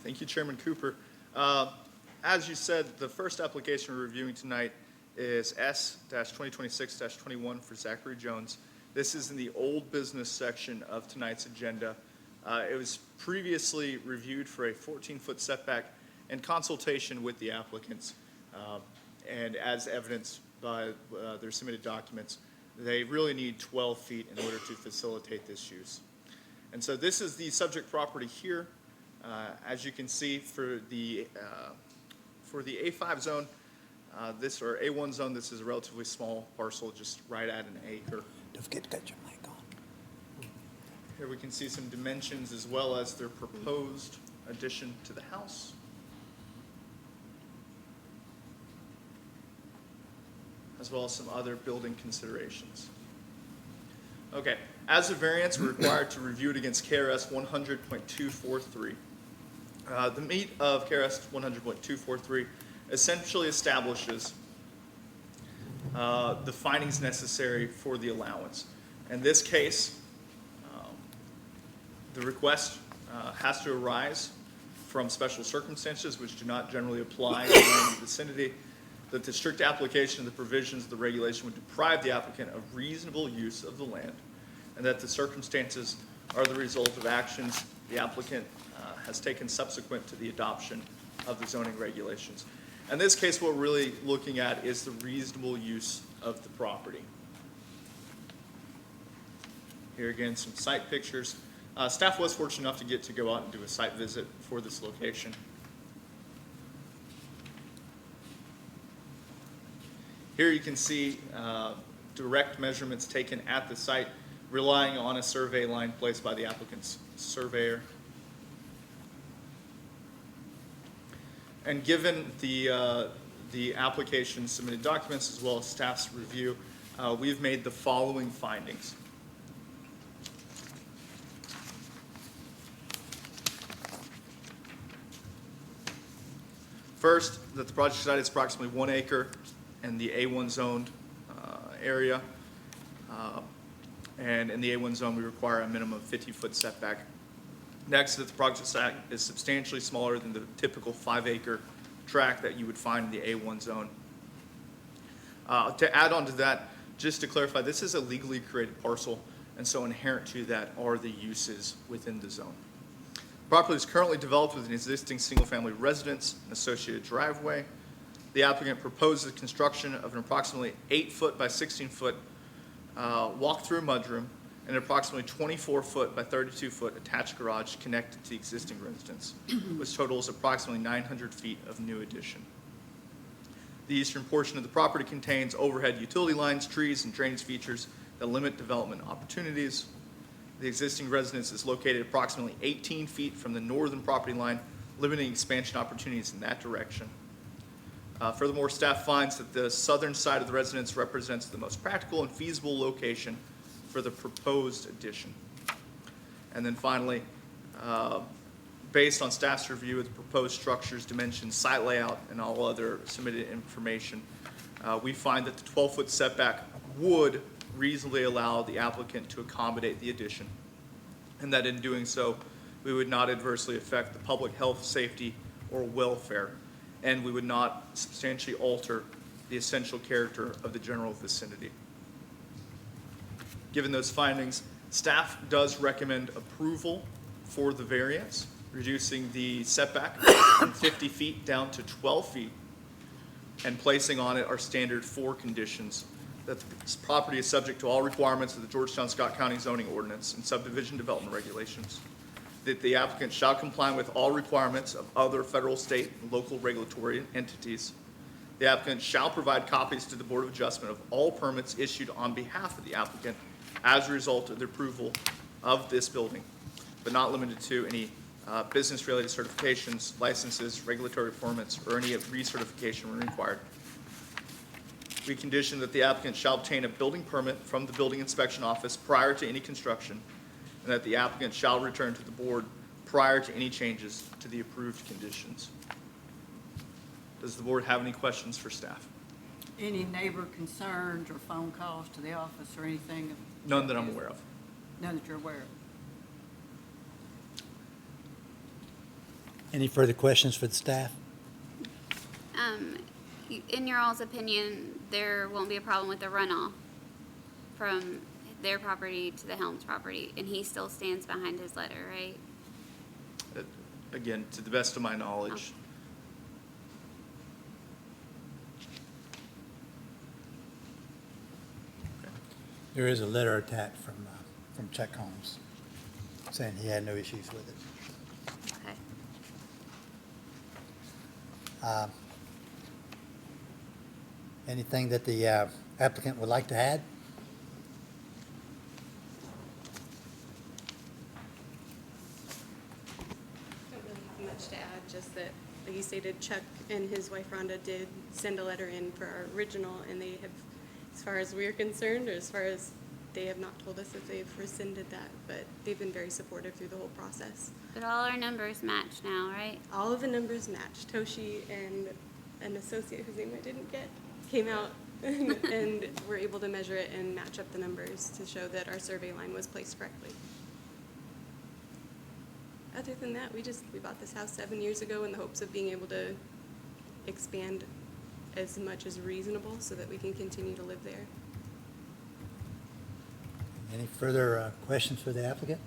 Thank you, Chairman Cooper. As you said, the first application we're reviewing tonight is S-2026-21 for Zachary Jones. This is in the old business section of tonight's agenda. It was previously reviewed for a 14-foot setback in consultation with the applicants. And as evidenced by their submitted documents, they really need 12 feet in order to facilitate this use. And so this is the subject property here. As you can see, for the A5 zone, or A1 zone, this is a relatively small parcel, just right at an acre. Don't forget to cut your mic on. Here we can see some dimensions as well as their proposed addition to the house. As well as some other building considerations. Okay, as a variance, we're required to review it against KRS 100.243. The meat of KRS 100.243 essentially establishes the findings necessary for the allowance. In this case, the request has to arise from special circumstances which do not generally apply in the vicinity, that the strict application of the provisions of the regulation would deprive the applicant of reasonable use of the land, and that the circumstances are the result of actions the applicant has taken subsequent to the adoption of the zoning regulations. In this case, what we're really looking at is the reasonable use of the property. Here again, some site pictures. Staff was fortunate enough to get to go out and do a site visit for this location. Here you can see direct measurements taken at the site, relying on a survey line placed by the applicant's surveyor. And given the application submitted documents as well as staff's review, we've made the following findings. First, that the project site is approximately 1 acre in the A1 zoned area. And in the A1 zone, we require a minimum of 50-foot setback. Next, that the project site is substantially smaller than the typical 5-acre tract that you would find in the A1 zone. To add on to that, just to clarify, this is a legally created parcel, and so inherent to that are the uses within the zone. The property is currently developed with an existing single-family residence and associated driveway. The applicant proposes construction of an approximately 8-foot by 16-foot walk-through mudroom and an approximately 24-foot by 32-foot attached garage connected to the existing residence, which totals approximately 900 feet of new addition. The eastern portion of the property contains overhead utility lines, trees, and drainage features that limit development opportunities. The existing residence is located approximately 18 feet from the northern property line, limiting expansion opportunities in that direction. Furthermore, staff finds that the southern side of the residence represents the most practical and feasible location for the proposed addition. And then finally, based on staff's review of the proposed structures, dimensions, site layout, and all other submitted information, we find that the 12-foot setback would reasonably allow the applicant to accommodate the addition, and that in doing so, we would not adversely affect the public health, safety, or welfare, and we would not substantially alter the essential character of the general vicinity. Given those findings, staff does recommend approval for the variance, reducing the setback from 50 feet down to 12 feet, and placing on it our standard 4 conditions: that the property is subject to all requirements of the Georgetown-Scott County zoning ordinance and subdivision development regulations, that the applicant shall comply with all requirements of other federal, state, and local regulatory entities. The applicant shall provide copies to the Board of Adjustment of all permits issued on behalf of the applicant as a result of the approval of this building, but not limited to any business-related certifications, licenses, regulatory permits, or any recertification when required. We condition that the applicant shall obtain a building permit from the building inspection office prior to any construction, and that the applicant shall return to the board prior to any changes to the approved conditions. Does the board have any questions for staff? Any neighbor concerns or phone calls to the office or anything? None that I'm aware of. None that you're aware of? Any further questions for the staff? In your all's opinion, there won't be a problem with the runoff from their property to the Helms property, and he still stands behind his letter, right? Again, to the best of my knowledge. There is a letter attached from Chuck Holmes saying he had no issues with it. Okay. Anything that the applicant would like to add? Don't really have much to add, just that, like you stated, Chuck and his wife Rhonda did send a letter in for our original, and they have, as far as we're concerned, or as far as they have not told us if they've rescinded that, but they've been very supportive through the whole process. But all our numbers match now, right? All of the numbers match. Toshi and an associate whose name I didn't get came out and were able to measure it and match up the numbers to show that our survey line was placed correctly. Other than that, we bought this house 7 years ago in the hopes of being able to expand as much as reasonable so that we can continue to live there. Any further questions for the applicant?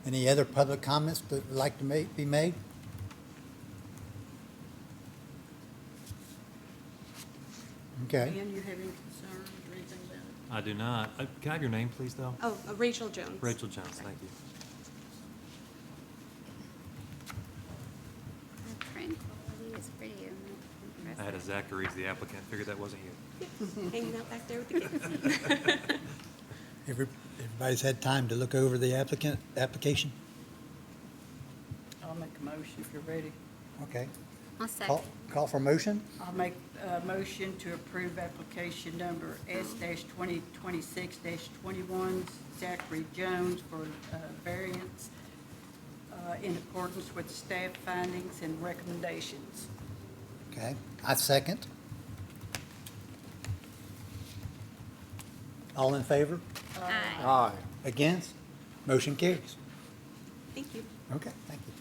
Any other public comments that would like to be made? Okay. Dan, you have any concerns or anything about it? I do not. Can I have your name, please, though? Oh, Rachel Jones. Rachel Jones, thank you. The print quality is pretty impressive. I had a Zachary's, the applicant. Figured that wasn't you. Hanging out back there with the kids. Everybody's had time to look over the application? I'll make a motion if you're ready. Okay. I'll second. Call for motion? I'll make a motion to approve application number S-2026-21, Zachary Jones for variance in accordance with staff findings and recommendations. Okay. I second. All in favor? Aye. Against? Motion carries. Thank you. Okay, thank you.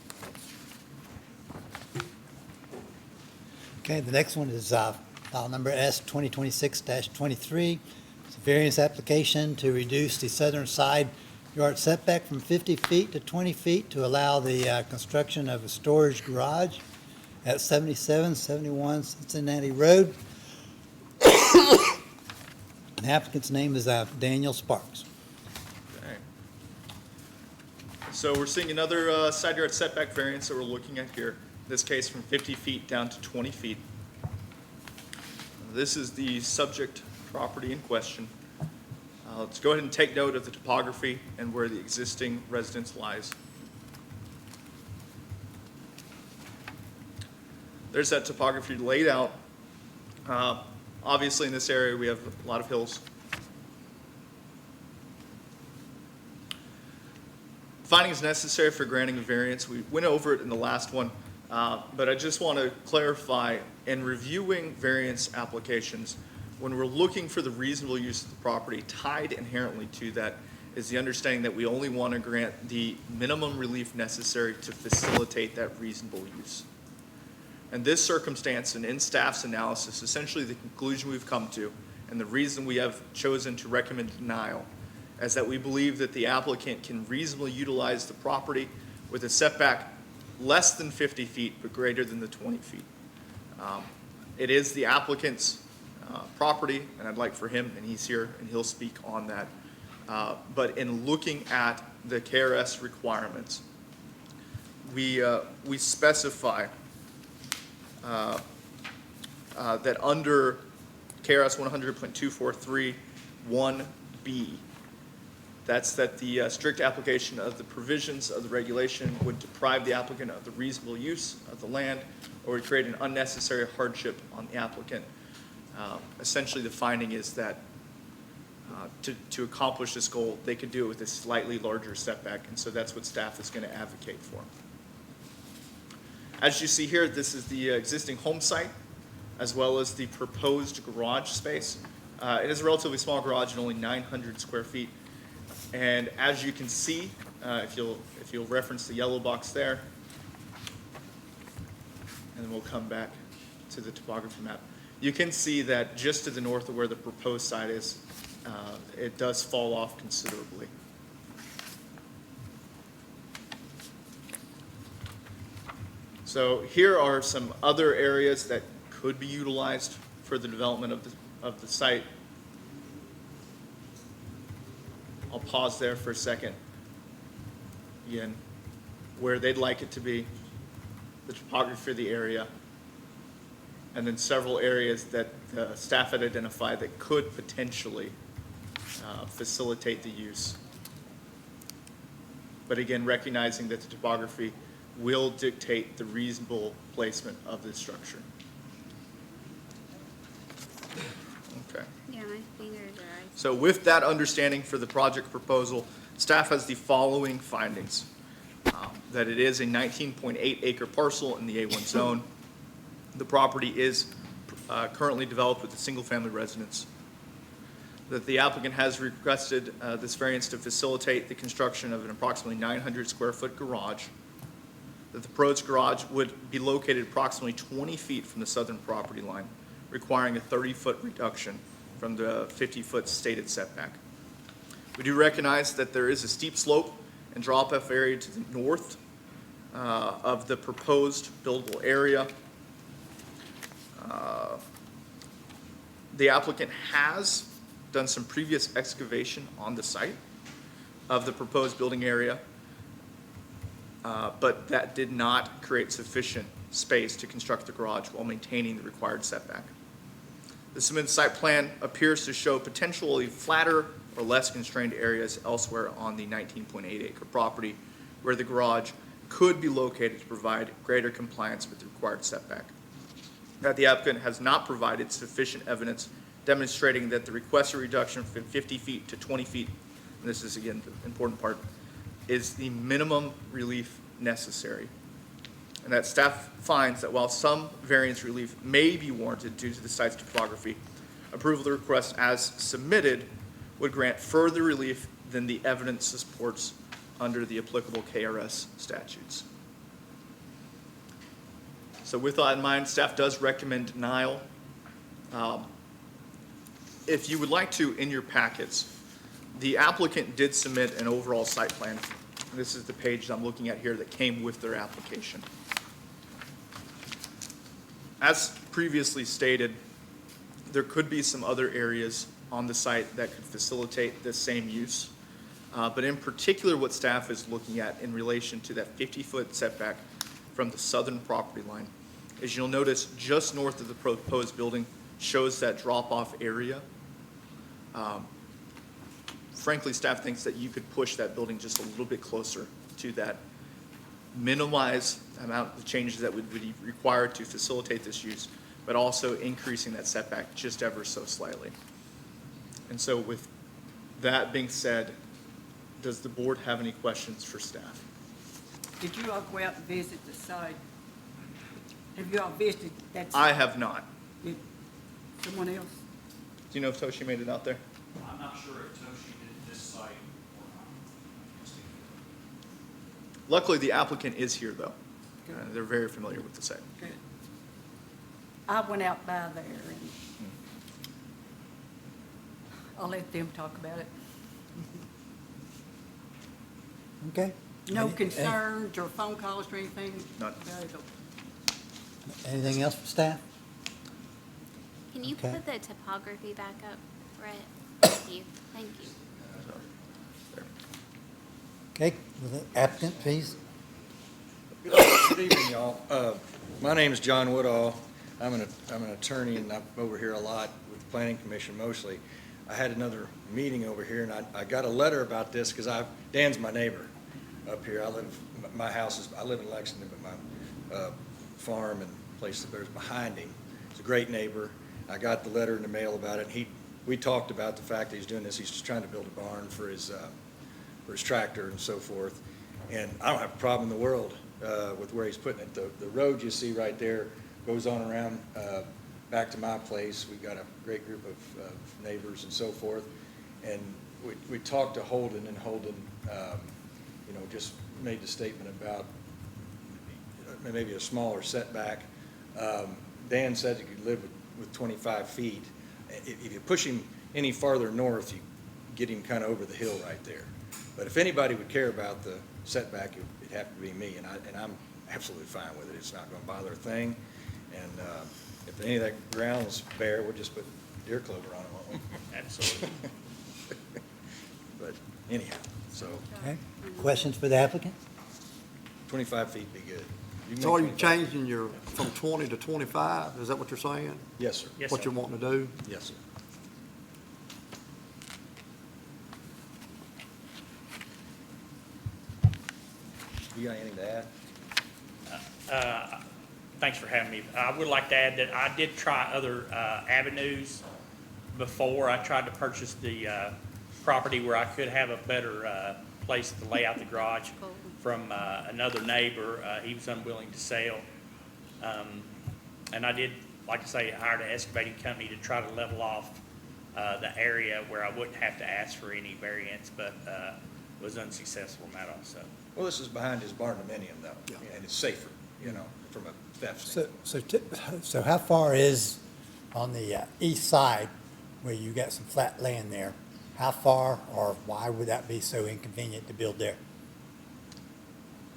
Okay, the next one is file number S 2026-23. It's a variance application to reduce the southern side yard setback from 50 feet to 20 feet to allow the construction of a storage garage at 7771 Cincinnati Road. The applicant's name is Daniel Sparks. Okay. So we're seeing another side yard setback variance that we're looking at here. In this case, from 50 feet down to 20 feet. This is the subject property in question. Let's go ahead and take note of the topography and where the existing residence lies. There's that topography laid out. Obviously, in this area, we have a lot of hills. Findings necessary for granting a variance. We went over it in the last one, but I just want to clarify, in reviewing variance applications, when we're looking for the reasonable use of the property, tied inherently to that is the understanding that we only want to grant the minimum relief necessary to facilitate that reasonable use. In this circumstance, and in staff's analysis, essentially the conclusion we've come to, and the reason we have chosen to recommend denial, is that we believe that the applicant can reasonably utilize the property with a setback less than 50 feet, but greater than the 20 feet. It is the applicant's property, and I'd like for him, and he's here, and he'll speak on that. But in looking at the KRS requirements, we specify that under KRS 100.243 1B, that's that the strict application of the provisions of the regulation would deprive the applicant of the reasonable use of the land or would create an unnecessary hardship on the applicant. Essentially, the finding is that to accomplish this goal, they could do it with a slightly larger setback, and so that's what staff is going to advocate for. As you see here, this is the existing home site, as well as the proposed garage space. It is a relatively small garage at only 900 square feet. And as you can see, if you'll reference the yellow box there, and then we'll come back to the topography map. You can see that just to the north of where the proposed site is, it does fall off considerably. So here are some other areas that could be utilized for the development of the site. I'll pause there for a second. Again, where they'd like it to be, the topography of the area, and then several areas that the staff had identified that could potentially facilitate the use. But again, recognizing that the topography will dictate the reasonable placement of this structure. Okay. Yeah, my fingers are icy. So with that understanding for the project proposal, staff has the following findings. That it is a 19.8 acre parcel in the A1 zone. The property is currently developed with a single-family residence. That the applicant has requested this variance to facilitate the construction of an approximately 900 square foot garage. That the proposed garage would be located approximately 20 feet from the southern property line, requiring a 30-foot reduction from the 50-foot stated setback. We do recognize that there is a steep slope and drop-off area to the north of the proposed buildable area. The applicant has done some previous excavation on the site of the proposed building area, but that did not create sufficient space to construct the garage while maintaining the required setback. The submitted site plan appears to show potentially flatter or less constrained areas elsewhere on the 19.8 acre property where the garage could be located to provide greater compliance with the required setback. That the applicant has not provided sufficient evidence demonstrating that the requested reduction from 50 feet to 20 feet, and this is again the important part, is the minimum relief necessary. And that staff finds that while some variance relief may be warranted due to the site's topography, approval of the request as submitted would grant further relief than the evidence supports under the applicable KRS statutes. So with that in mind, staff does recommend denial. If you would like to, in your packets, the applicant did submit an overall site plan. This is the page I'm looking at here that came with their application. As previously stated, there could be some other areas on the site that could facilitate this same use. But in particular, what staff is looking at in relation to that 50-foot setback from the southern property line is you'll notice just north of the proposed building shows that drop-off area. Frankly, staff thinks that you could push that building just a little bit closer to that, minimize the amount of changes that would be required to facilitate this use, but also increasing that setback just ever so slightly. And so with that being said, does the board have any questions for staff? Did you all go out and visit the site? Have you all visited that I site? have not. Did someone else? Do you know if Toshi made it out there? I'm not sure if Toshi did this site or not. Luckily, the applicant is here, though. They're very familiar with the site. Good. I went out by there and I'll let them talk about it. Okay? No Any- concerns or phone calls or anything? None. Very good. Anything else for staff? Can you Okay. put the topography back up, Brett? Thank you. Thank you. So, there. Okay, with the applicant, please. Good evening, y'all. My name is John Woodall. I'm an attorney, and I'm over here a lot with the Planning Commission mostly. I had another meeting over here, and I got a letter about this because Dan's my neighbor up here. I live in Lexington, but my farm and place there's behind him. He's a great neighbor. I got the letter in the mail about it. We talked about the fact that he's doing this. He's just trying to build a barn for his tractor and so forth. And I don't have a problem in the world with where he's putting it. The road you see right there goes on around back to my place. We've got a great group of neighbors and so forth. And we talked to Holden, and Holden just made the statement about maybe a smaller setback. Dan said you could live with 25 feet. If you push him any farther north, you get him kind of over the hill right there. But if anybody would care about the setback, it'd have to be me, and I'm absolutely fine with it. It's not going to bother a thing. And if any of that ground's bare, we'll just put deer clover on it, won't we? Absolutely. But anyhow, so Okay. Questions for the applicant? 25 feet be good. You can So are make you 25. changing your, from 20 to 25? Is that what you're saying? Yes, sir. Yes, What sir. you're wanting to do? Yes, sir. You got anything to add? Thanks for having me. I would like to add that I did try other avenues before. I tried to purchase the property where I could have a better place to lay out the garage from another neighbor. He was unwilling to sell. And I did, like I say, hired an excavating company to try to level off the area where I wouldn't have to ask for any variance, but was unsuccessful in that also. Well, this is behind his barndominium though, Yeah. and it's safer, from a theft So, standpoint. so how far is on the east side where you got some flat land there? How far or why would that be so inconvenient to build there?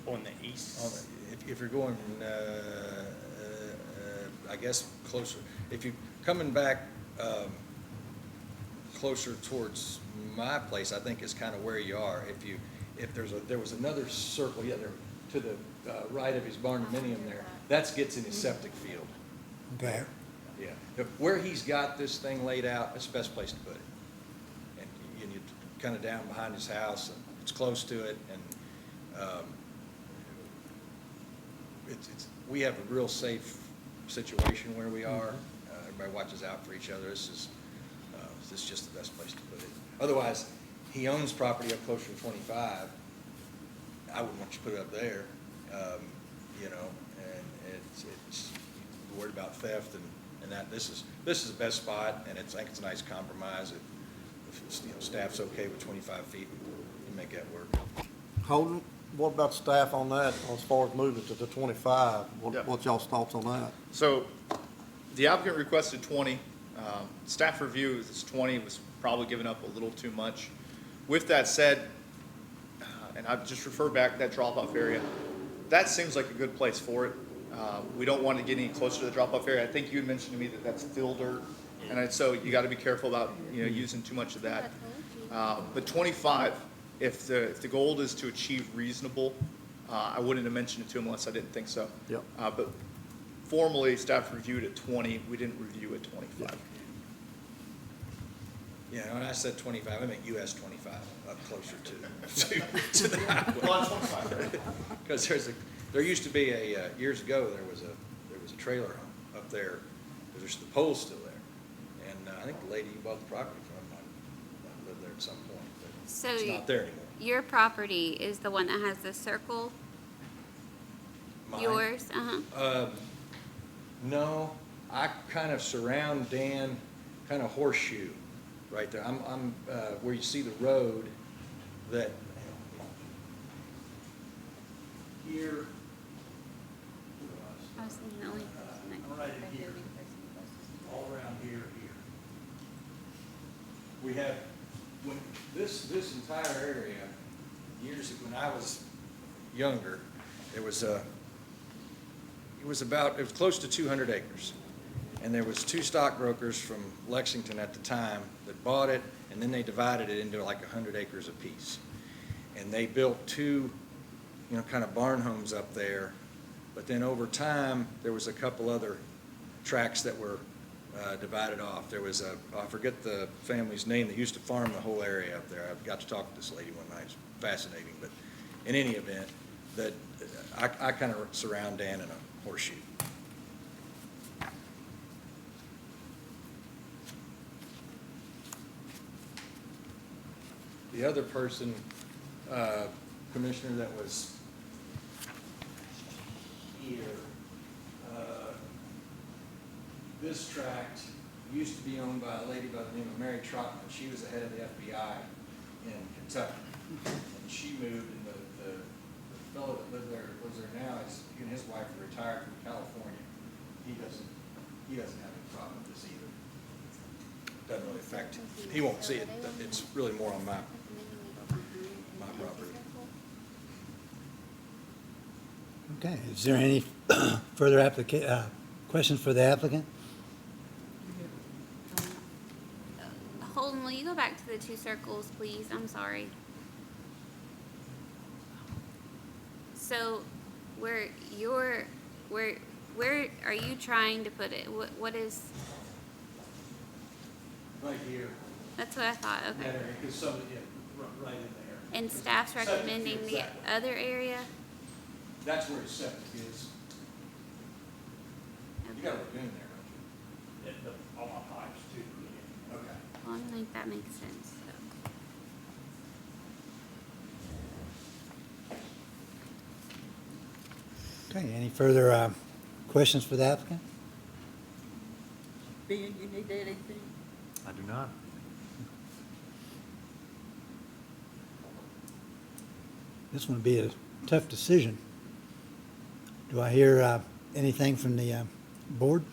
On the east, If you're going, I guess closer, if you're coming back closer towards my place, I think is kind of where you are. If there was another circle, there to the right of his barndominium there, that gets in his septic field. Okay. Yeah, where he's got this thing laid out, that's the best place to put it. And you kind of down behind his house, and it's close to it, and we have a real safe situation where we are. Everybody watches out for each other. This is just the best place to put it. Otherwise, he owns property up closer to 25. I wouldn't want you to put it up there, and it's you're worried about theft and that. This is the best spot, and I think it's a nice compromise. If staff's okay with 25 feet, you make that work. Holden, what about staff on that as far as moving to the 25? Yeah. What's y'all's thoughts on that? So the applicant requested 20. Staff review, this 20 was probably giving up a little too much. With that said, and I've just referred back to that drop-off area, that seems like a good place for it. We don't want to get any closer to the drop-off area. I think you had mentioned to me that that's fill dirt, and so you got to be careful about using too much of that. But 25, if the goal is to achieve reasonable, I wouldn't have mentioned it to him unless I didn't think so. Yep. But formally, staff reviewed at 20. We didn't review at 25. Yeah, when I said 25, I meant US 25, up closer to the highway. Because there used to be years ago, there was a trailer home up there, there's the pole's still there. And I think the lady you bought the property from might live there at some point, but So it's not there anymore. your property is the one that has the circle? Mine? Yours? Uh-huh. No, I kind of surround Dan, kind of horseshoe right there. I'm where you see the road that here. I was thinking the only person that could Right be here. living person closest to All around here. We have, when this entire area, when I was younger, it was close to 200 acres. And there was two stockbrokers from Lexington at the time that bought it, and then they divided it into like 100 acres apiece. And they built two, kind of barn homes up there. But then over time, there was a couple other tracts that were divided off. There was I forget the family's name, that used to farm the whole area up there. I got to talk to this lady one night. It's fascinating. But in any event, that I kind of surround Dan in a horseshoe. The other person, commissioner, that was here, this tract used to be owned by a lady by the name of Mary Trotman. She was the head of the FBI in Kentucky. and she moved, and the fellow that lives there now, he and his wife are retired from California. He doesn't have any problem with this either. Doesn't really affect, he won't see it, it's really more on my property. Okay, is there any further questions for the applicant? Holden, will you go back to the two circles, please? I'm sorry. So, where are you trying to put it? What is, Right here. that's what I thought, okay. That area, because some, yeah, right in there. And staff's Septic recommending is the that- other area? That's where his septic is. You got a lagoon there, don't you? All my pipes too. Yeah. Okay. Well, I think that makes sense, so. Okay, any further questions for the applicant? Ben, you need anything? I do not. This one would be a tough decision. Do I hear anything from the board?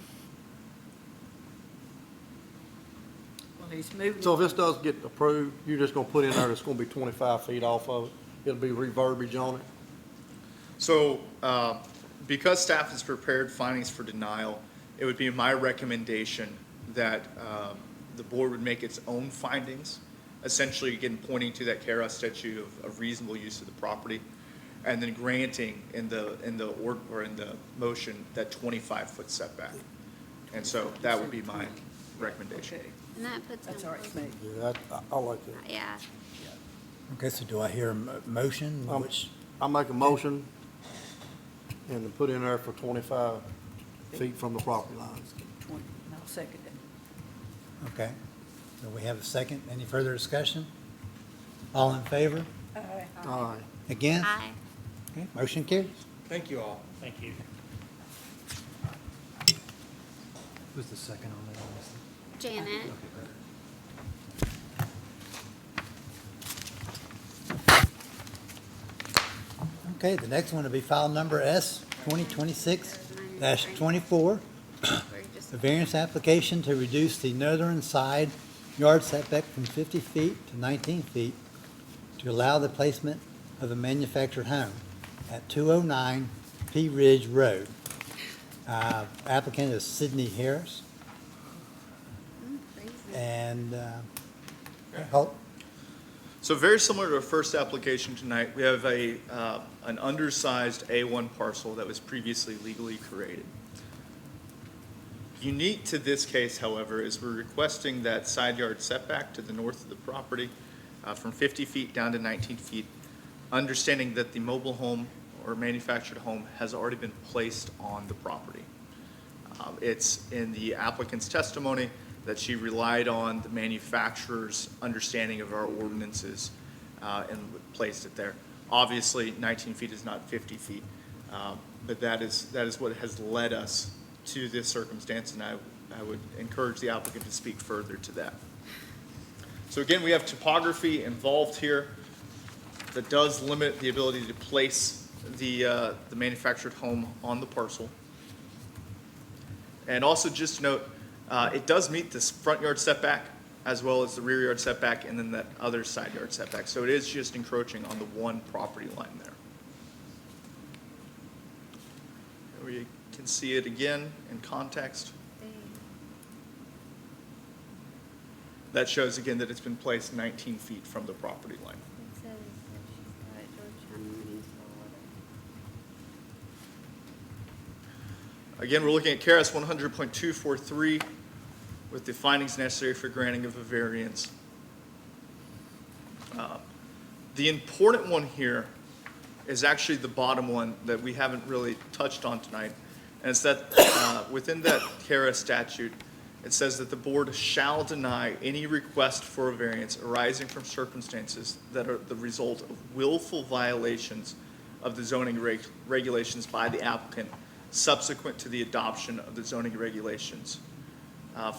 Well, he's moving. So if this does get approved, you're just gonna put in there, it's gonna be 25 feet off of it. It'll be reverbiage on it. So, because staff has prepared findings for denial, it would be my recommendation that the board would make its own findings, essentially, again, pointing to that KRS statute of reasonable use of the property, and then granting in the motion that 25-foot setback. And so that would be my recommendation. Okay, And that puts him that's all right with close. me. Yeah, I like that. Yeah, Okay, so do I hear a motion, which, I make a motion and to put in there for 25 feet from the property line. 20, and I'll second it. okay. So we have a second. Any further discussion? All in favor? Aye. Aye. Against? aye. Okay, motion carries. Thank you all. Thank you. Who's the second on that one? Janet, Okay, perfect. Okay, the next one will be file number S 2026-24. we're just, A variance application to reduce the northern side yard setback from 50 feet to 19 feet to allow the placement of a manufactured home at 209 P Ridge Road. Applicant is Sydney Harris, crazy. and Holt. So very similar to our first application tonight, we have an undersized A1 parcel that was previously legally created. Unique to this case, however, is we're requesting that side yard setback to the north of the property from 50 feet down to 19 feet, understanding that the mobile home or manufactured home has already been placed on the property. It's in the applicant's testimony that she relied on the manufacturer's understanding of our ordinances and placed it there. Obviously, 19 feet is not 50 feet, but that is what has led us to this circumstance, and I would encourage the applicant to speak further to that. So again, we have topography involved here that does limit the ability to place the manufactured home on the parcel. And also just note, it does meet this front yard setback as well as the rear yard setback and then that other side yard setback. So it is just encroaching on the one property line there. We can see it again in context. That shows again that it's been placed 19 feet from the property line. It says that she's got Georgetown Again, we're looking at KRS 100.243 with the findings necessary for granting of a variance. The important one here is actually the bottom one that we haven't really touched on tonight. And it's that within that KRS statute, it says that the board shall deny any request for a variance arising from circumstances that are the result of willful violations of the zoning regulations by the applicant subsequent to the adoption of the zoning regulations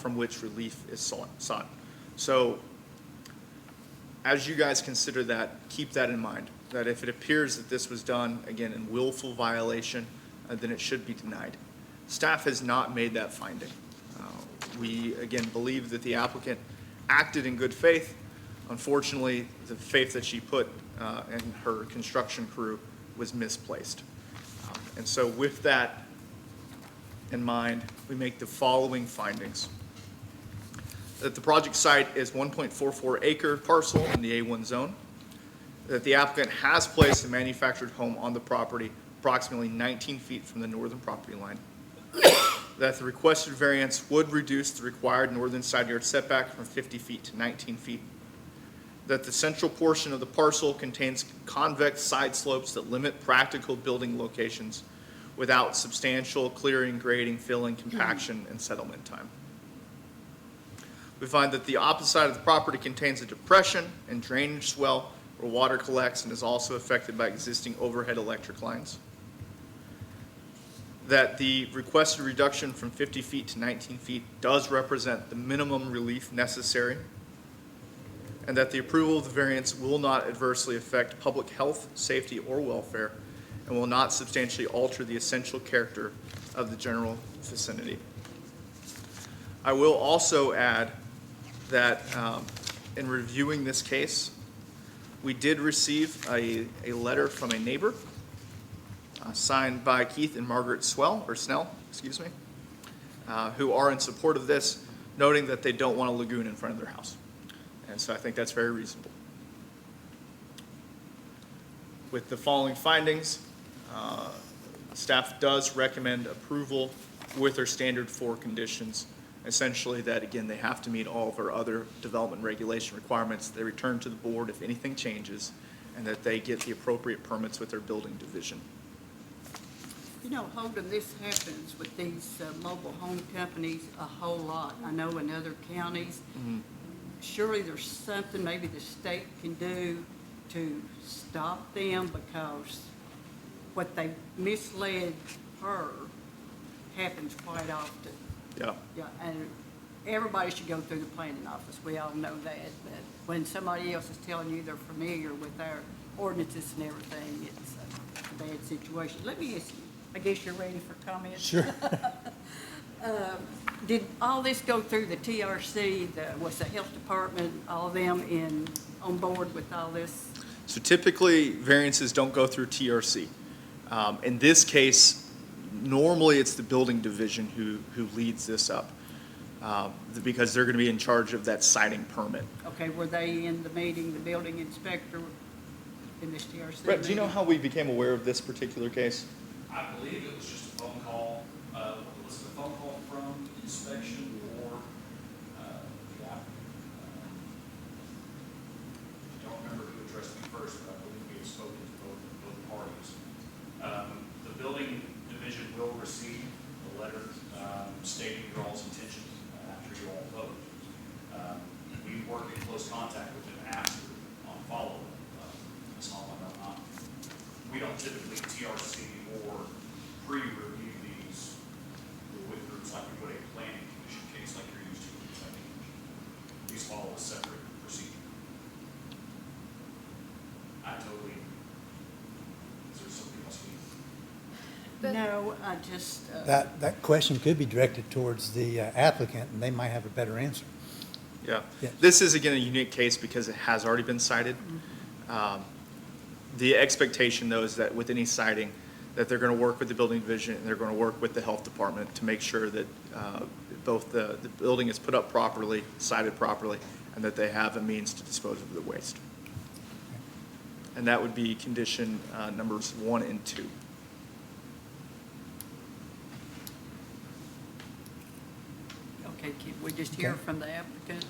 from which relief is sought. So as you guys consider that, keep that in mind, that if it appears that this was done, again, in willful violation, then it should be denied. Staff has not made that finding. We, again, believe that the applicant acted in good faith. Unfortunately, the faith that she put in her construction crew was misplaced. And so with that in mind, we make the following findings. That the project site is 1.44 acre parcel in the A1 zone. That the applicant has placed a manufactured home on the property approximately 19 feet from the northern property line. That the requested variance would reduce the required northern side yard setback from 50 feet to 19 feet. That the central portion of the parcel contains convex side slopes that limit practical building locations without substantial clearing, grading, filling, compaction, and settlement time. We find that the opposite side of the property contains a depression and drainage swell where water collects and is also affected by existing overhead electric lines. That the requested reduction from 50 feet to 19 feet does represent the minimum relief necessary, and that the approval of the variance will not adversely affect public health, safety, or welfare, and will not substantially alter the essential character of the general vicinity. I will also add that in reviewing this case, we did receive a letter from a neighbor signed by Keith and Margaret Snell, who are in support of this, noting that they don't want a lagoon in front of their house. And so I think that's very reasonable. With the following findings, staff does recommend approval with our standard 4 conditions. Essentially that, again, they have to meet all of our other development regulation requirements. They return to the board if anything changes, and that they get the appropriate permits with their building division. You know, Holden, this happens with these mobile home companies a whole lot. I know in other counties, surely there's something maybe the state can do to stop them, because what they misled her happens quite often. Yeah. Yeah, and everybody should go through the planning office. We all know that. But when somebody else is telling you they're familiar with our ordinances and everything, it's a bad situation. Let me ask you, I guess you're ready for comments? Sure. Did all this go through the TRC, was the health department, all of them on board with all this? So typically, variances don't go through TRC. In this case, normally it's the building division who leads this up, because they're going to be in charge of that siting permit. Okay, were they in the meeting, the building inspector in this TRC? Brett, do you know meeting? how we became aware of this particular case? I believe it was just a phone call. Was it a phone call from inspection or the applicant? I don't remember who addressed me first, but I believe we had spoken to both parties. The building division will receive a letter stating your all's intention after you all vote. We work in close contact with them after on follow-up. Ms. Holland, we don't typically TRC or pre-review these with groups like we would a planning commission case like you're used to with the planning commission. These follow a separate procedure. I totally, is there something else we need? No, I just. That question could be directed towards the applicant, and they might have a better answer. Yeah. Yes. This is, again, a unique case because it has already been cited. The expectation, though, is that with any siting, that they're going to work with the building division and they're going to work with the health department to make sure that both the building is put up properly, sited properly, and that they have a means to dispose of the waste. And that would be condition numbers 1 and 2. Okay, can we just hear Okay. from the applicant?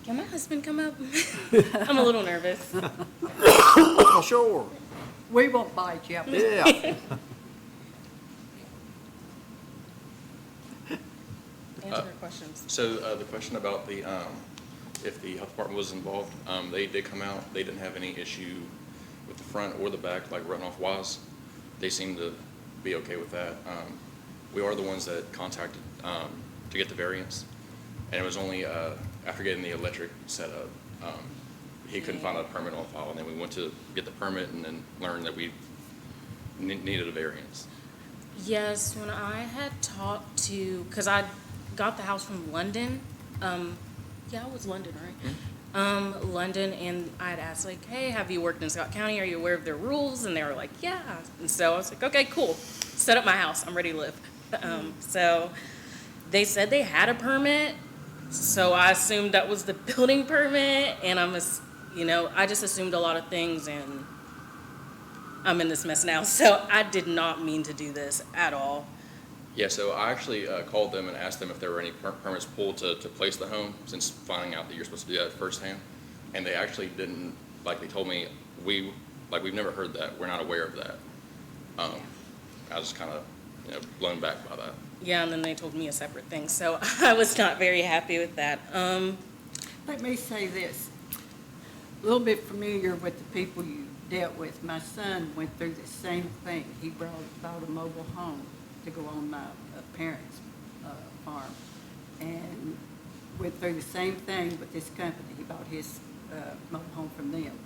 Can my husband come up? I'm a little nervous. Sure. We won't bite you. Yeah. Answer your questions. So the question about the, if the health department was involved, they did come out, they didn't have any issue with the front or the back, like runoff wise. They seemed to be okay with that. We are the ones that contacted to get the variance, and it was only after getting the electric set up, he couldn't find a permit on file, and then we went to get the permit and then learned that we needed a variance. Yes, when I had talked to, because I got the house from London. Yeah, it was London, right? London, and I had asked, like, hey, have you worked in Scott County? Are you aware of their rules? And they were like, yeah. And so I was like, okay, cool. Set up my house. I'm ready to live. So they said they had a permit. So I assumed that was the building permit. And I just assumed a lot of things, and I'm in this mess now. So I did not mean to do this at all. Yeah, so I actually called them and asked them if there were any permits pulled to place the home, since finding out that you're supposed to do that firsthand. And they actually didn't, like they told me, we've never heard that, we're not aware of that. I was kind of, blown back by that. Yeah, and then they told me a separate thing. So I was not very happy with that. Let me say this, a little bit familiar with the people you dealt with. My son went through the same thing. He bought a mobile home to go on my parents' farm, and went through the same thing with this company. He bought his mobile home from them,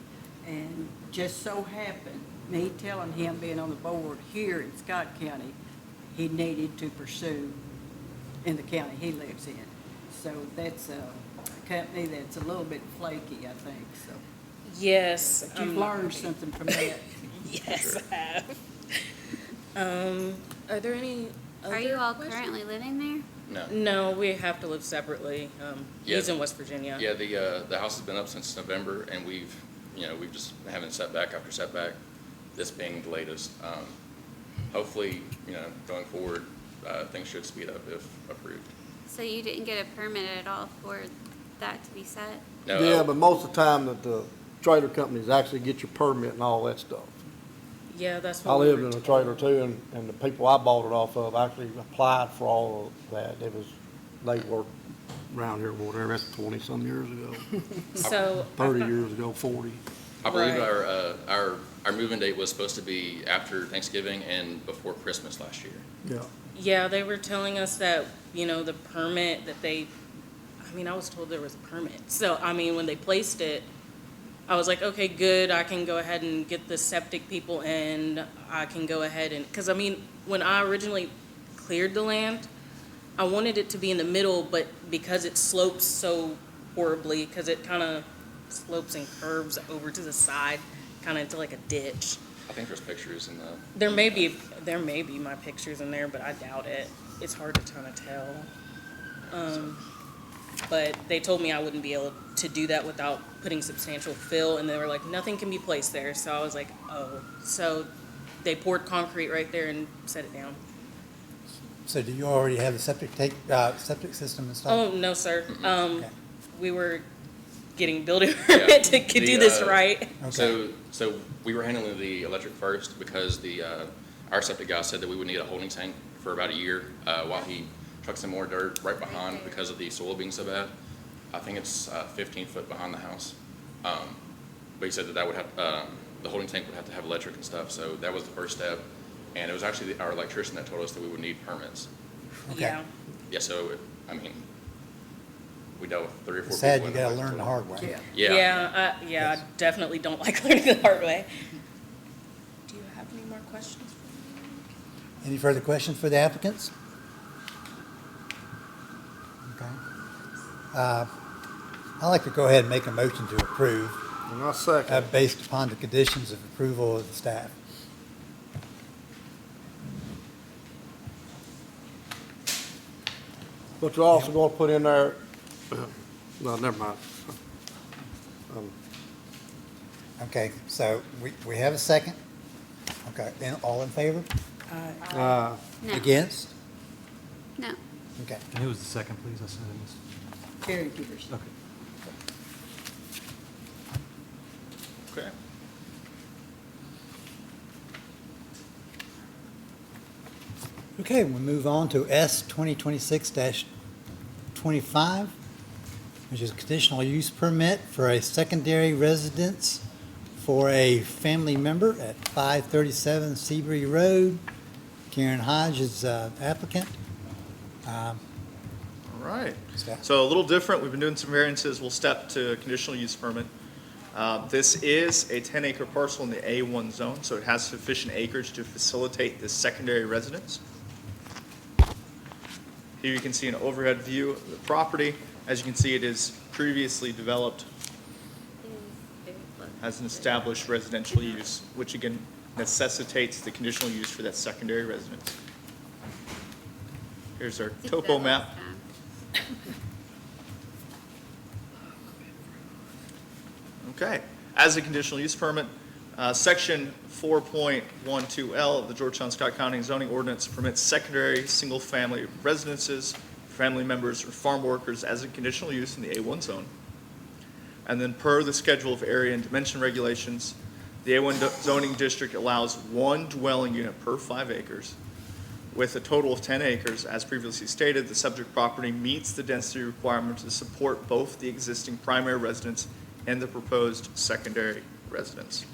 and just so happened, me telling him, being on the board here in Scott County, he needed to pursue in the county he lives in. So that's a company that's a little bit flaky, I think, so. Yes. But you've learned something from that. Yes, I have. Are there any other Are you all questions? currently living there? No. No, we have to live separately. Yeah. He's in West Virginia. Yeah, the house has been up since November, and we've just having setback after setback, this being the latest. Hopefully, going forward, things should speed up if approved. So you didn't get a permit at all for that to be set? No, Yeah, but most of the time that the trailer companies actually get your permit and all that stuff. Yeah, that's I what we lived were in a told. trailer too, and the people I bought it off of actually applied for all of that. They worked around here, whatever, that's 20-some years ago, So 30 years ago, 40. I believe Right. our move-in date was supposed to be after Thanksgiving and before Christmas last year. Yeah. yeah, they were telling us that, the permit that I was told there was a permit. So, when they placed it, I was like, okay, good, I can go ahead and get the septic people in. I can go ahead and, because when I originally cleared the land, I wanted it to be in the middle, but because it slopes so horribly, because it kind of slopes and curves over to the side, kind of into like a ditch. I think there's pictures in the. There may be my pictures in there, but I doubt it. It's hard to kind of tell. But they told me I wouldn't be able to do that without putting substantial fill, and they were like, nothing can be placed there. So I was like, oh. So they poured concrete right there and set it down. So do you already have the septic system installed? Oh, no, sir. Okay. We were getting building permit to do this right. Okay. So we were handling the electric first because our septic guy said that we would need a holding tank for about a year while he trucks some more dirt right behind because of the soil being so bad. I think it's 15 foot behind the house. But he said that would have, the holding tank would have to have electric and stuff, so that was the first step. And it was actually our electrician that told us that we would need permits. Okay. Yeah. Yeah, so, we dealt with 3 or 4 people. Sad you in gotta it. learn the hard way. Yeah. I definitely don't like learning the hard way. Do you have any more questions for me? Any further questions for the applicants? Okay. I'd like to go ahead and make a motion to approve, And I second. based upon the conditions of approval of the staff. But you're also going to put in there, no, never mind. Okay, so we have a second. Okay, then all in favor? Uh, No. Against? No. Okay. And who was the second, please? I said I missed. Carrie Peterson. Okay. Okay. Okay, we move on to S 2026-25, which is a conditional use permit for a secondary residence for a family member at 537 Seabury Road, Karen Hodge is applicant. All right. Staff. So a little different. We've been doing some variances. We'll step to conditional use permit. This is a 10-acre parcel in the A1 zone, so it has sufficient acreage to facilitate this secondary residence. Here you can see an overhead view of the property. As you can see, it is previously developed as an established residential use, which again necessitates the conditional use for that secondary residence. Here's our topo map. Okay, as a conditional use permit, section 4.12L of the Georgetown-Scott County zoning ordinance permits secondary single-family residences, family members, or farm workers as a conditional use in the A1 zone. And then per the schedule of area and dimension regulations, the A1 zoning district allows one dwelling unit per 5 acres. With a total of 10 acres, as previously stated, the subject property meets the density requirement to support both the existing primary residence and the proposed secondary residence.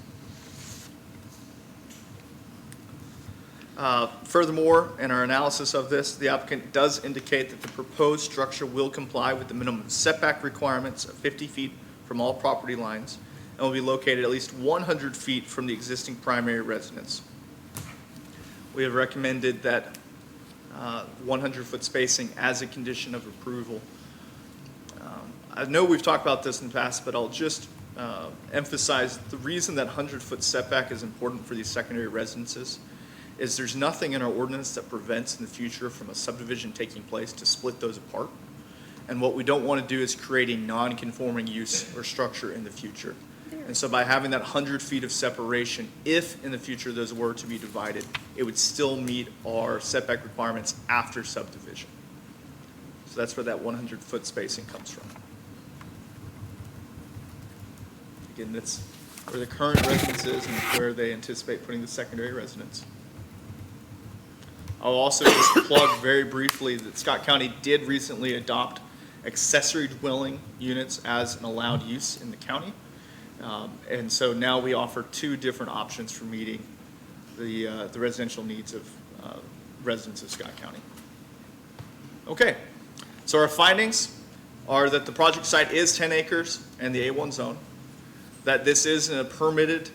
Furthermore, in our analysis of this, the applicant does indicate that the proposed structure will comply with the minimum setback requirements of 50 feet from all property lines and will be located at least 100 feet from the existing primary residence. We have recommended that 100-foot spacing as a condition of approval. I know we've talked about this in the past, but I'll just emphasize the reason that 100-foot setback is important for these secondary residences is there's nothing in our ordinance that prevents in the future from a subdivision taking place to split those apart. And what we don't want to do is create a non-conforming use or structure in the future. And so by having that 100 feet of separation, if in the future those were to be divided, it would still meet our setback requirements after subdivision. So that's where that 100-foot spacing comes from. Again, that's where the current residence is and where they anticipate putting the secondary residence. I'll also just plug very briefly that Scott County did recently adopt accessory dwelling units as an allowed use in the county. And so now we offer 2 different options for meeting the residential needs of residents of Scott County. Okay, so our findings are that the project site is 10 acres and the A1 zone, that this is a permitted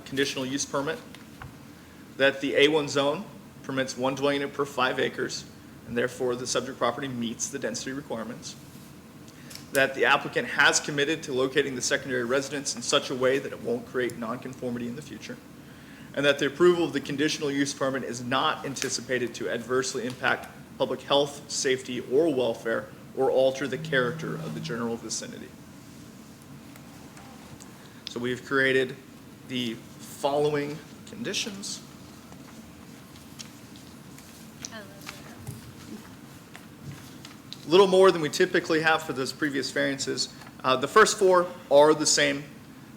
conditional use permit, that the A1 zone permits 1 dwelling unit per 5 acres, and therefore the subject property meets the density requirements, that the applicant has committed to locating the secondary residence in such a way that it won't create nonconformity in the future, and that the approval of the conditional use permit is not anticipated to adversely impact public health, safety, or welfare, or alter the character of the general vicinity. So we've created the following conditions. A little more than we typically have for those previous variances. The first 4 are the same.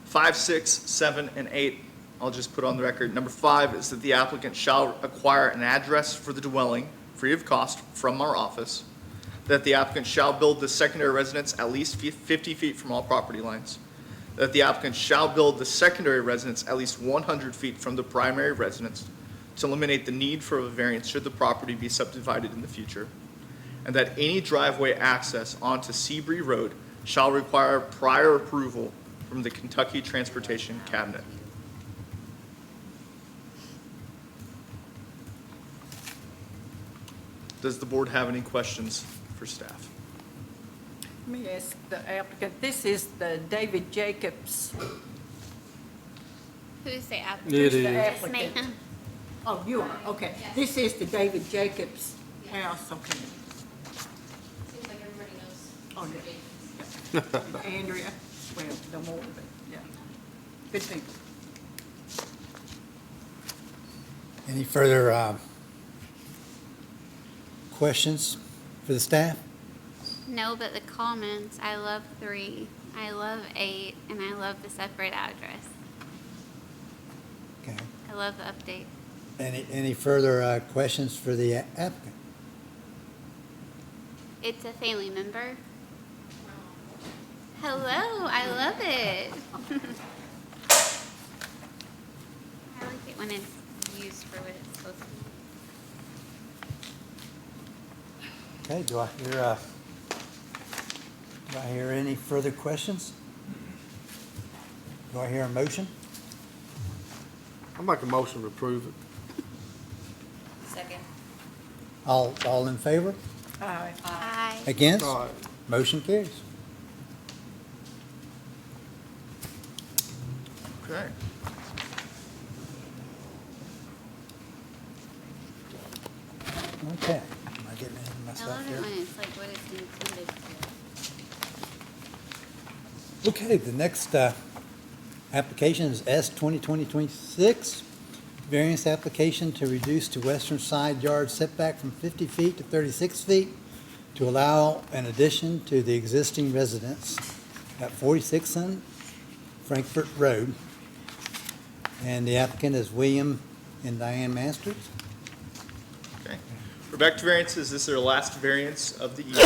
5, 6, 7, and 8, I'll just put on the record. Number 5 is that the applicant shall acquire an address for the dwelling free of cost from our office. That the applicant shall build the secondary residence at least 50 feet from all property lines. That the applicant shall build the secondary residence at least 100 feet from the primary residence to eliminate the need for a variance should the property be subdivided in the future. And that any driveway access onto Seabury Road shall require prior approval from the Kentucky Transportation Cabinet. Does the board have any questions for staff? Let me ask the applicant, this is the David Jacobs. Who's the applicant? It Who's the is. Yes, applicant? ma'am. Oh, you are, okay. This is the David Jacobs house, okay. Seems like everybody knows. Oh, yeah. Andrea, well, no more, but, yeah. Good people. Any further questions for the staff? No, but the comments, I love 3, I love 8, and I love the separate address. Okay. I love the update. Any further questions for the applicant? It's a family member. Hello, I love it. I like it when it's used for what it's supposed to be. Okay, do I hear any further questions? Do I hear a motion? I'll make a motion to approve it. Second. All in favor? Aye. Against? All right. Motion carries. Okay. Okay. Am I getting ahead of I myself love here? it when it's like what it's intended for. Okay, the next application is S 2020-26, variance application to reduce the western side yard setback from 50 feet to 36 feet to allow an addition to the existing residence at 46 on Frankfurt Road. And the applicant is William and Diane Masters. Okay. For vector variances, this is our last variance of the year.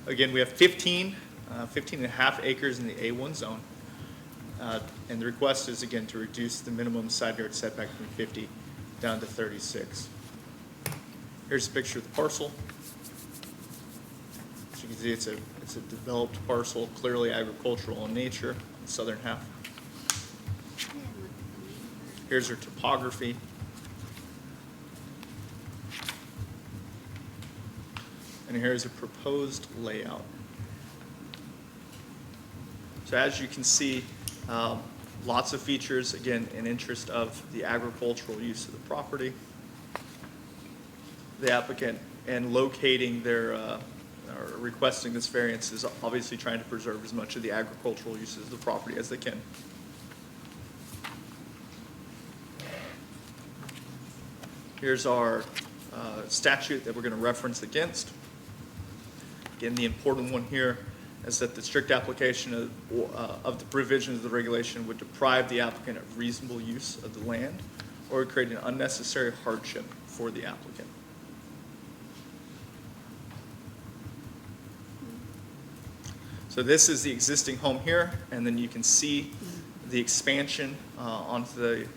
Again, we have 15 and a half acres in the A1 zone. And the request is, again, to reduce the minimum side yard setback from 50 down to 36. Here's a picture of the parcel. As you can see, it's a developed parcel, clearly agricultural in nature, on the southern half. Here's our topography. And here's a proposed layout. So as you can see, lots of features, again, in interest of the agricultural use of the property. The applicant, and locating their, or requesting this variance, is obviously trying to preserve as much of the agricultural uses of the property as they can. Here's our statute that we're going to reference against. Again, the important one here is that the strict application of the provisions of the regulation would deprive the applicant of reasonable use of the land or would create an unnecessary hardship for the applicant. So this is the existing home here, and then you can see the expansion onto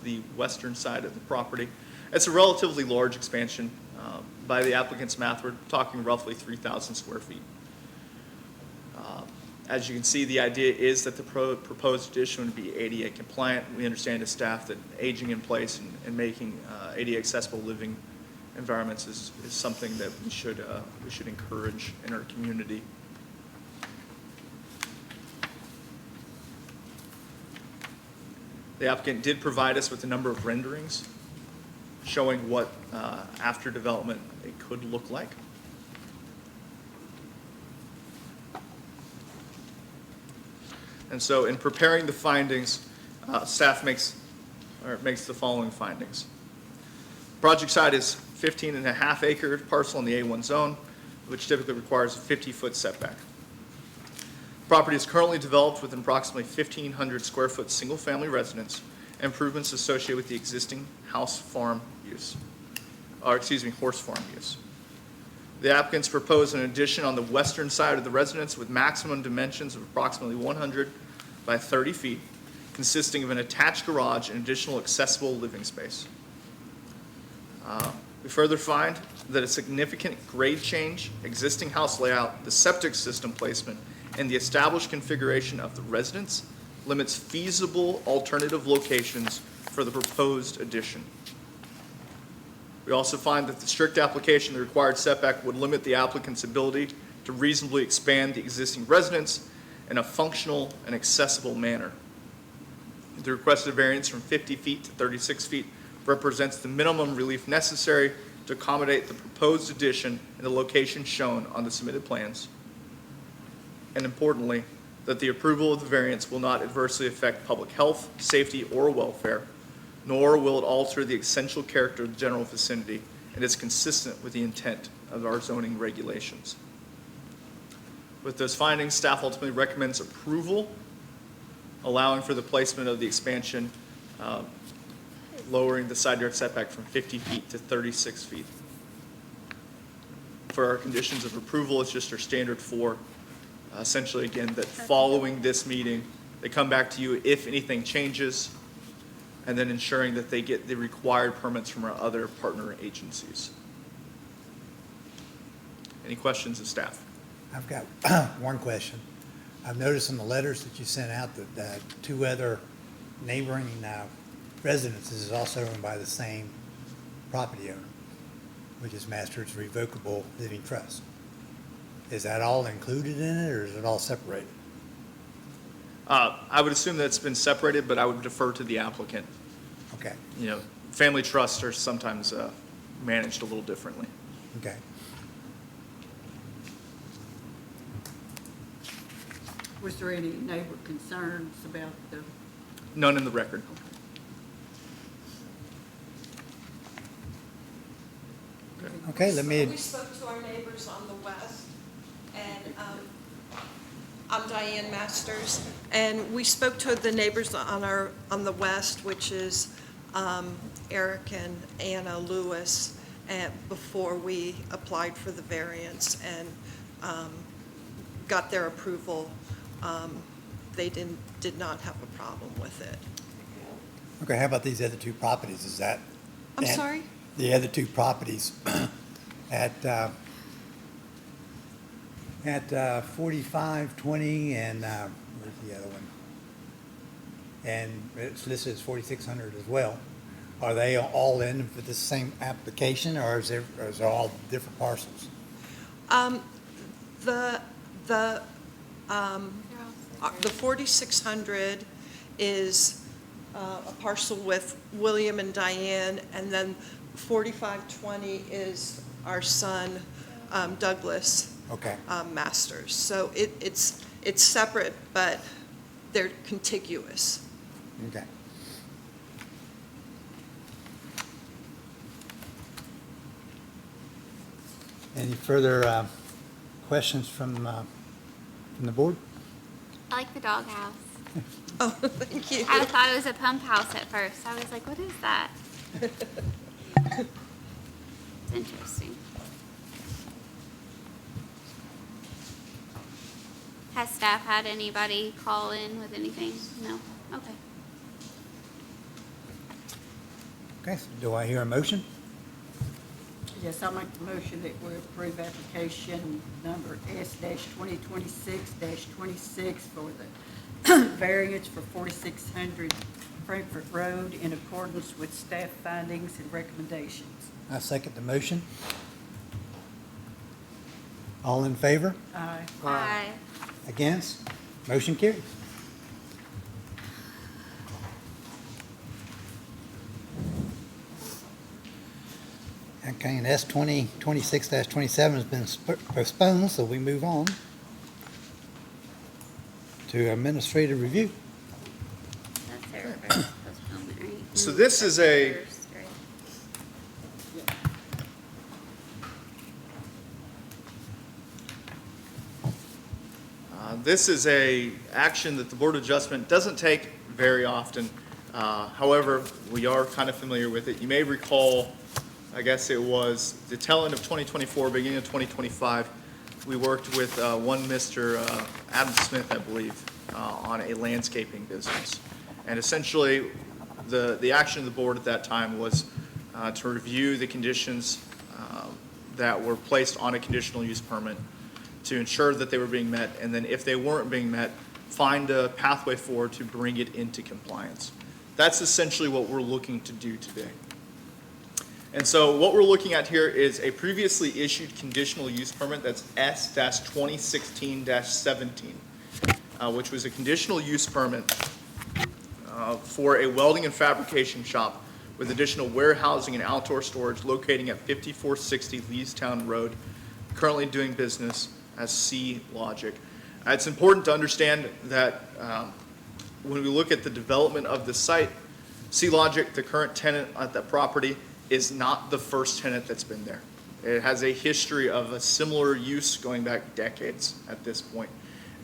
the western side of the property. It's a relatively large expansion. By the applicant's math, we're talking roughly 3,000 square feet. As you can see, the idea is that the proposed addition would be ADA compliant. We understand as staff that aging in place and making ADA accessible living environments is something that we should encourage in our community. The applicant did provide us with a number of renderings showing what after development it could look like. And so in preparing the findings, staff makes the following findings. Project site is 15 and a half acre parcel in the A1 zone, which typically requires a 50-foot setback. Property is currently developed with an approximately 1,500 square foot single-family residence and improvements associated with the existing horse farm use. The applicants propose an addition on the western side of the residence with maximum dimensions of approximately 100 by 30 feet, consisting of an attached garage and additional accessible living space. We further find that a significant grade change, existing house layout, the septic system placement, and the established configuration of the residence limits feasible alternative locations for the proposed addition. We also find that the strict application of the required setback would limit the applicant's ability to reasonably expand the existing residence in a functional and accessible manner. The requested variance from 50 feet to 36 feet represents the minimum relief necessary to accommodate the proposed addition in the location shown on the submitted plans. And importantly, that the approval of the variance will not adversely affect public health, safety, or welfare, nor will it alter the essential character of the general vicinity, and is consistent with the intent of our zoning regulations. With those findings, staff ultimately recommends approval, allowing for the placement of the expansion, lowering the side yard setback from 50 feet to 36 feet. For our conditions of approval, it's just our standard four. Essentially, again, that following this meeting, they come back to you if anything changes, and then ensuring that they get the required permits from our other partner agencies. Any questions of staff? I've got one question. I've noticed in the letters that you sent out that two other neighboring residences is also owned by the same property owner, which is Masters Revocable Living Trust. Is that all included in it, or is it all separated? I would assume that's been separated, but I would defer to the applicant. Okay, You know, family trusts are sometimes managed a little differently. okay. Was there any neighbor concerns about the, None in the record. Okay, let me, We spoke to our neighbors on the west, and I'm Diane Masters, and we spoke to the neighbors on the west, which is Eric and Anna Lewis, before we applied for the variance and got their approval. They did not have a problem with it. okay, how about these other two properties? Is that? I'm sorry? The other two properties at 4520 and, where's the other one? And it's listed as 4600 as well. Are they all in for the same application, or is there all different parcels? The 4600 is a parcel with William and Diane, and then 4520 is our son, Douglas. Okay. Masters. So it's separate, but they're contiguous. Okay. Any further questions from the board? I like the doghouse. Oh, thank you. I thought it was a pump house at first. I was like, what is that? It's interesting. Has staff had anybody call in with anything? No? Okay. Okay, so do I hear a motion? yes, I'll make the motion that we approve application number S-2026-26 for the variance for 4600 Frankfurt Road in accordance with staff findings and recommendations. I second the motion. All in favor? Aye. Aye. Against? Motion carries. Okay, and S 2026-27 has been postponed, so we move on to administrative review. That's their first postponement, right? So this is a- First, right? This is a action that the Board of Adjustment doesn't take very often. However, we are kind of familiar with it. You may recall, I guess it was the tail end of 2024, beginning of 2025, we worked with one Mr. Adam Smith, I believe, on a landscaping business. And essentially, the action of the board at that time was to review the conditions that were placed on a conditional use permit to ensure that they were being met, and then if they weren't being met, find a pathway forward to bring it into compliance. That's essentially what we're looking to do today. And so what we're looking at here is a previously issued conditional use permit, that's S-2016-17, which was a conditional use permit for a welding and fabrication shop with additional warehousing and outdoor storage locating at 5460 Leestown Road, currently doing business as C Logic. It's important to understand that when we look at the development of the site, C Logic, the current tenant at that property, is not the first tenant that's been there. It has a history of a similar use going back decades at this point.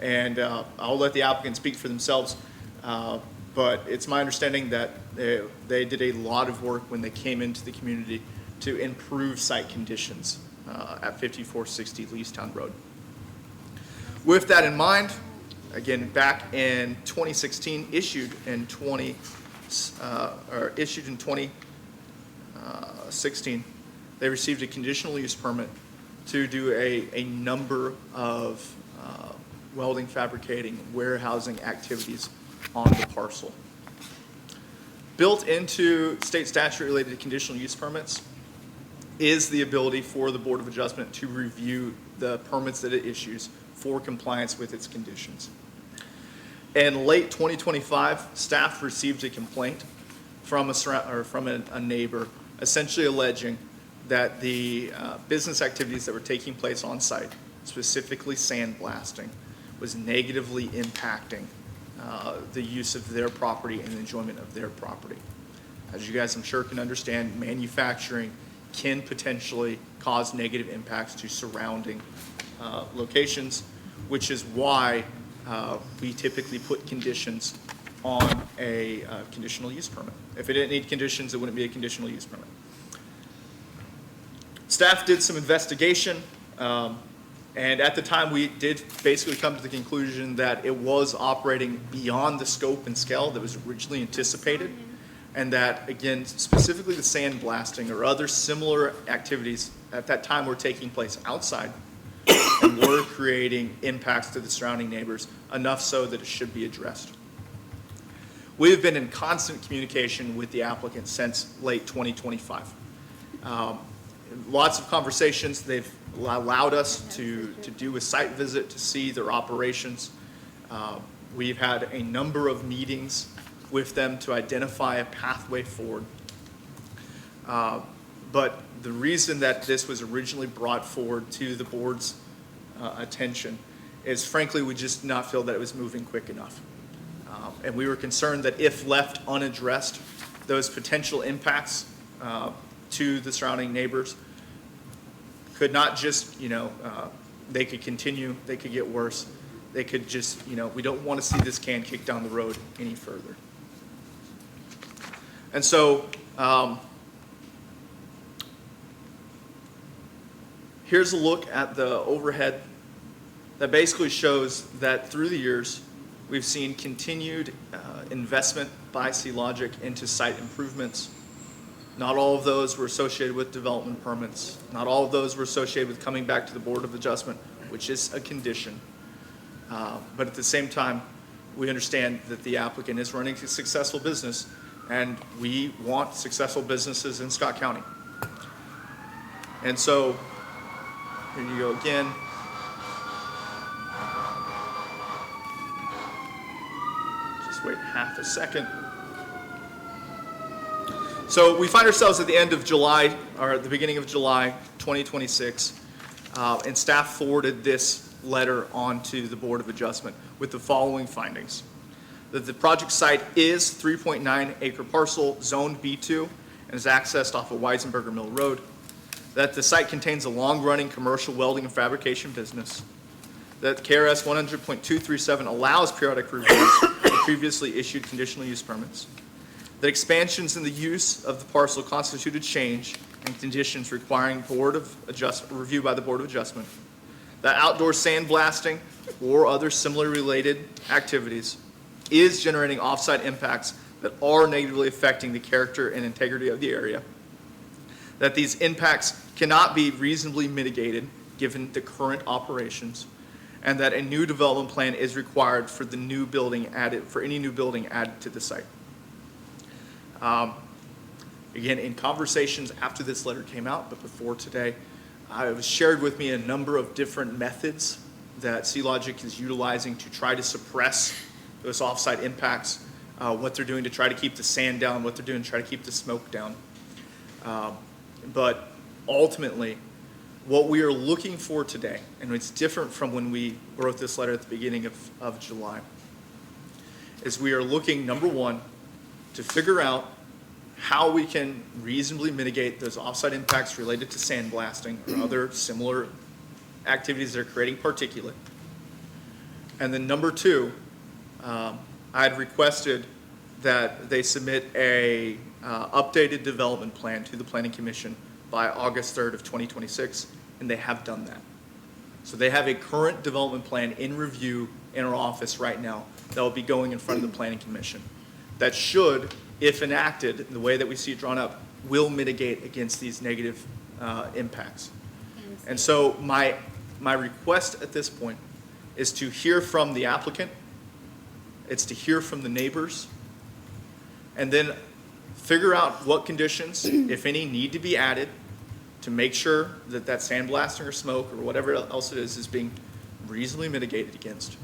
And I'll let the applicant speak for themselves, but it's my understanding that they did a lot of work when they came into the community to improve site conditions at 5460 Leestown Road. With that in mind, again, back in 2016, issued in 2016, they received a conditional use permit to do a number of welding, fabricating, warehousing activities on the parcel. Built into state statute related to conditional use permits is the ability for the Board of Adjustment to review the permits that it issues for compliance with its conditions. In late 2025, staff received a complaint from a neighbor, essentially alleging that the business activities that were taking place on site, specifically sandblasting, was negatively impacting the use of their property and the enjoyment of their property. As you guys, I'm sure, can understand, manufacturing can potentially cause negative impacts to surrounding locations, which is why we typically put conditions on a conditional use permit. If it didn't need conditions, it wouldn't be a conditional use permit. Staff did some investigation, and at the time we did basically come to the conclusion that it was operating beyond the scope and scale that was originally anticipated, and that, again, specifically the sandblasting or other similar activities at that time were taking place outside and were creating impacts to the surrounding neighbors, enough so that it should be addressed. We have been in constant communication with the applicant since late 2025. Lots of conversations. They've allowed us to do a site visit to see their operations. We've had a number of meetings with them to identify a pathway forward. But the reason that this was originally brought forward to the board's attention is, frankly, we just did not feel that it was moving quick enough. And we were concerned that if left unaddressed, those potential impacts to the surrounding neighbors could not just, they could continue, they could get worse. They could just, we don't want to see this can kick down the road any further. And so, here's a look at the overhead that basically shows that through the years, we've seen continued investment by C-Logic into site improvements. Not all of those were associated with development permits. Not all of those were associated with coming back to the Board of Adjustment, which is a condition. But at the same time, we understand that the applicant is running a successful business, and we want successful businesses in Scott County. And so, here you go again. Just wait half a second. So we find ourselves at the end of July, or at the beginning of July 2026, and staff forwarded this letter on to the Board of Adjustment with the following findings. That the project site is 3.9 acre parcel, zoned B2, and is accessed off of Weisenberger Mill Road. That the site contains a long-running commercial welding and fabrication business. That KRS 100.237 allows periodic reviews of previously issued conditional use permits. That expansions in the use of the parcel constituted change and conditions requiring review by the Board of Adjustment. That outdoor sandblasting or other similar related activities is generating off-site impacts that are negatively affecting the character and integrity of the area. That these impacts cannot be reasonably mitigated given the current operations, and that a new development plan is required for the new building any new building added to the site. Again, in conversations after this letter came out, but before today, it was shared with me a number of different methods that C-Logic is utilizing to try to suppress those off-site impacts, what they're doing to try to keep the sand down, what they're doing to try to keep the smoke down. But ultimately, what we are looking for today, and it's different from when we wrote this letter at the beginning of July, is we are looking, number one, to figure out how we can reasonably mitigate those off-site impacts related to sandblasting or other similar activities that are creating particulate. And then number two, I had requested that they submit a updated development plan to the Planning Commission by August 3rd of 2026, and they have done that. So they have a current development plan in review in our office right now that will be going in front of the Planning Commission. That should, if enacted, the way that we see it drawn up, will mitigate against these negative impacts. And so my request at this point is to hear from the applicant, it's to hear from the neighbors, and then figure out what conditions, if any, need to be added to make sure that that sandblasting or smoke or whatever else it is being reasonably mitigated against.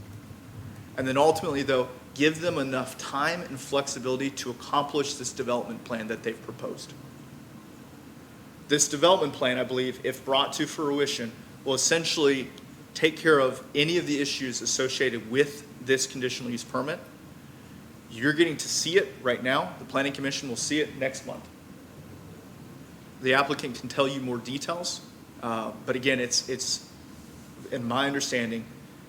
And then ultimately, though, give them enough time and flexibility to accomplish this development plan that they've proposed. This development plan, I believe, if brought to fruition, will essentially take care of any of the issues associated with this conditional use permit. You're getting to see it right now. The Planning Commission will see it next month. The applicant can tell you more details, but again, it's, in my understanding,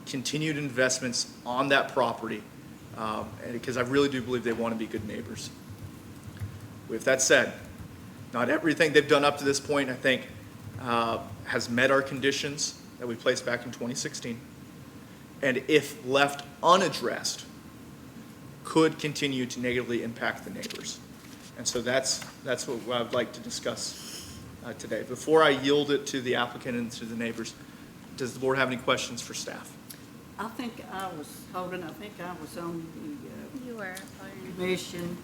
continued investments on that property, and because I really do believe they want to be good neighbors. With that said, not everything they've done up to this point, I think, has met our conditions that we placed back in 2016, and if left unaddressed, could continue to negatively impact the neighbors. And so that's what I'd like to discuss today. Before I yield it to the applicant and to the neighbors, does the board have any questions for staff? I think I was on the You were. commission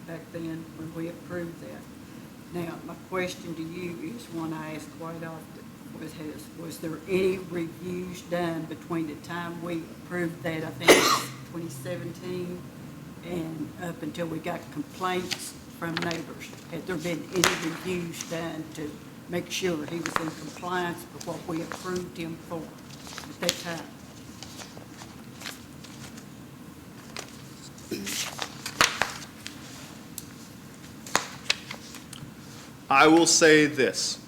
back then when we approved that. Now, my question to you is one I ask quite often, was there any reviews done between the time we approved that, I think it was 2017, and up until we got complaints from neighbors? Had there been any reviews done to make sure he was in compliance with what we approved him for at that time? I will say this.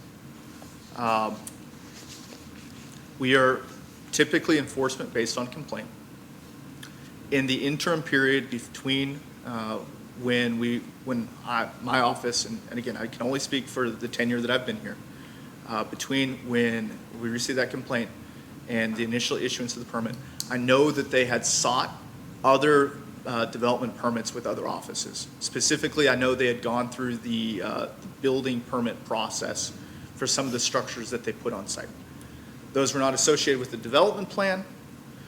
We are typically enforcement based on complaint. In the interim period between my office, and again, I can only speak for the tenure that I've been here, between when we received that complaint and the initial issuance of the permit, I know that they had sought other development permits with other offices. Specifically, I know they had gone through the building permit process for some of the structures that they put on site. Those were not associated with the development plan,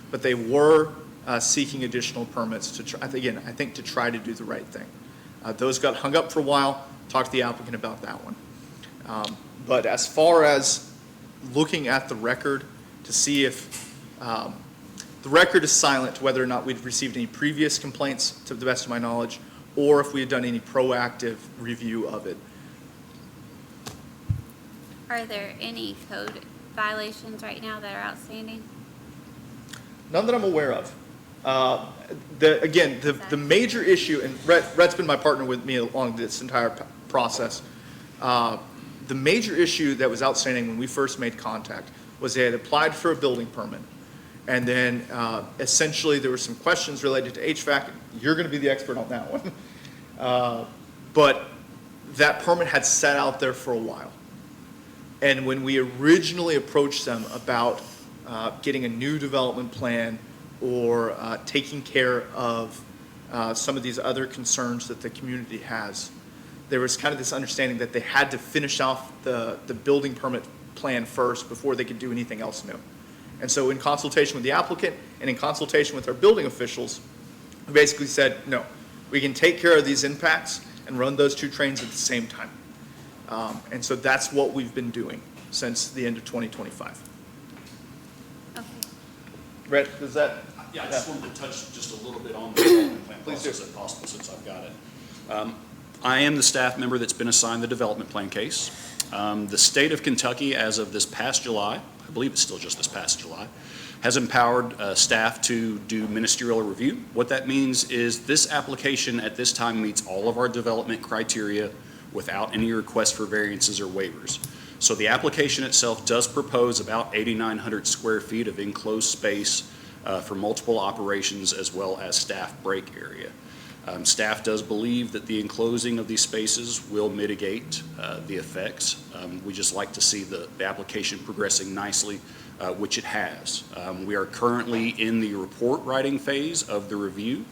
but they were seeking additional permits to try, again, I think to try to do the right thing. Those got hung up for a while. Talk to the applicant about that one. But as far as looking at the record to see if the record is silent whether or not we'd received any previous complaints, to the best of my knowledge, or if we had done any proactive review of it. Are there any code violations right now that are outstanding? None that I'm aware of. The major issue, and Rhett's been my partner with me along this entire process. The major issue that was outstanding when we first made contact was they had applied for a building permit. And then essentially there were some questions related to HVAC. You're going to be the expert on that one. But that permit had sat out there for a while. And when we originally approached them about getting a new development plan or taking care of some of these other concerns that the community has, there was kind of this understanding that they had to finish off the building permit plan first before they could do anything else new. And so in consultation with the applicant and in consultation with our building officials, we basically said, no, we can take care of these impacts and run those two trains at the same time. And so that's what we've been doing since the end of 2025. Okay. Rhett, does that? Yeah, I just wanted to touch just a little bit on the development plan process if possible, since I've got it. I am the staff member that's been assigned the development plan case. The state of Kentucky, as of this past July, I believe it's still just this past July, has empowered staff to do ministerial review. What that means is this application at this time meets all of our development criteria without any request for variances or waivers. So the application itself does propose about 8,900 square feet of enclosed space for multiple operations as well as staff break area. Staff does believe that the enclosing of these spaces will mitigate the effects. We just like to see the application progressing nicely, which it has. We are currently in the report writing phase of the review.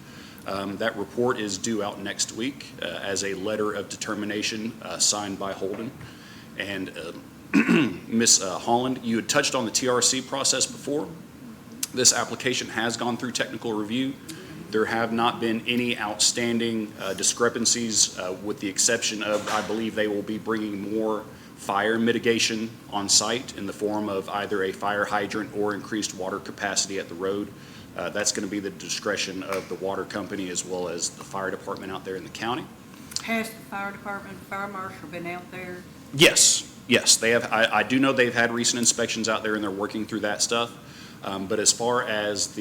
That report is due out next week as a letter of determination signed by Holden. And Ms. Holland, you had touched on the TRC process before. This application has gone through technical review. There have not been any outstanding discrepancies, with the exception of, I believe they will be bringing more fire mitigation on site in the form of either a fire hydrant or increased water capacity at the road. That's going to be the discretion of the water company as well as the fire department out there in the county. Has the fire department, fire marshal been out there? Yes, they have. I do know they've had recent inspections out there and they're working through that stuff. But as far as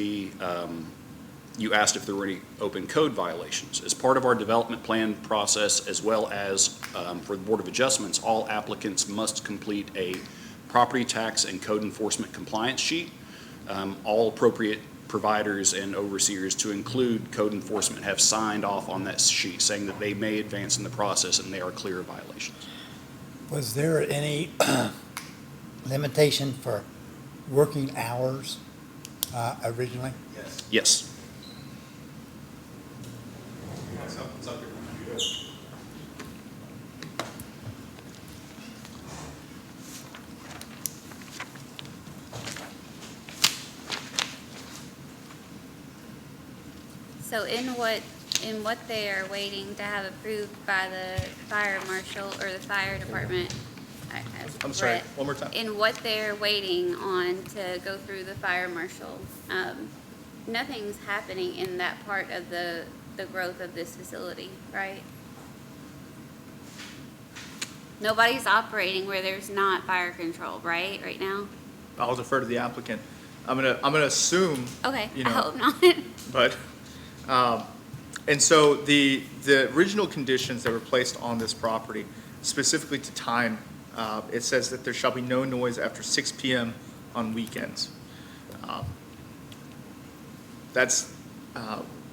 you asked if there were any open code violations. As part of our development plan process, as well as for the Board of Adjustments, all applicants must complete a property tax and code enforcement compliance sheet. All appropriate providers and overseers, to include code enforcement, have signed off on that sheet saying that they may advance in the process and they are clear of violations. Was there any limitation for working hours originally? Yes. So in what they are waiting to have approved by the fire marshal or the fire department, I'm sorry, one more time. in what they're waiting on to go through the fire marshal, nothing's happening in that part of the growth of this facility, right? Nobody's operating where there's not fire control, right now? I'll defer to the applicant. I'm gonna assume. Okay, You I know, hope not. But, and so the original conditions that were placed on this property, specifically to time, it says that there shall be no noise after 6 p.m. on weekends.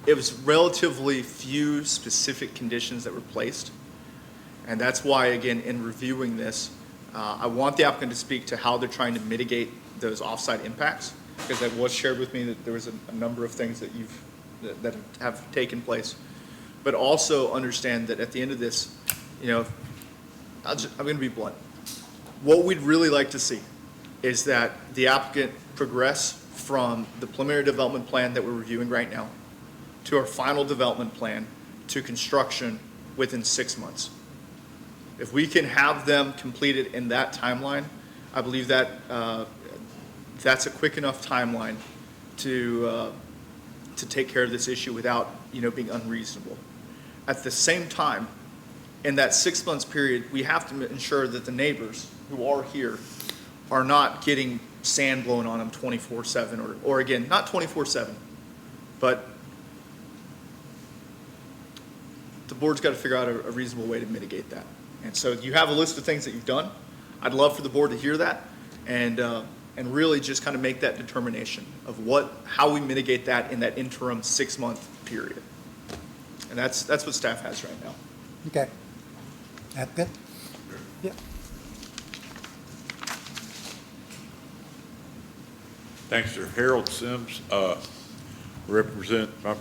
It was relatively few specific conditions that were placed. And that's why, again, in reviewing this, I want the applicant to speak to how they're trying to mitigate those offsite impacts, because it was shared with me that there was a number of things that have taken place. But also understand that at the end of this, I'm going to be blunt. What we'd really like to see is that the applicant progress from the preliminary development plan that we're reviewing right now to our final development plan to construction within 6 months. If we can have them completed in that timeline, I believe that that's a quick enough timeline to take care of this issue without being unreasonable. At the same time, in that 6 months period, we have to ensure that the neighbors who are here are not getting sand blown on them 24/7, or again, not 24/7, but the board's got to figure out a reasonable way to mitigate that. And so you have a list of things that you've done. I'd love for the board to hear that and really just kind of make that determination of how we mitigate that in that interim 6-month period. And that's what staff has right now. Okay. That good? Yeah. Thanks, sir. Harold Sims, my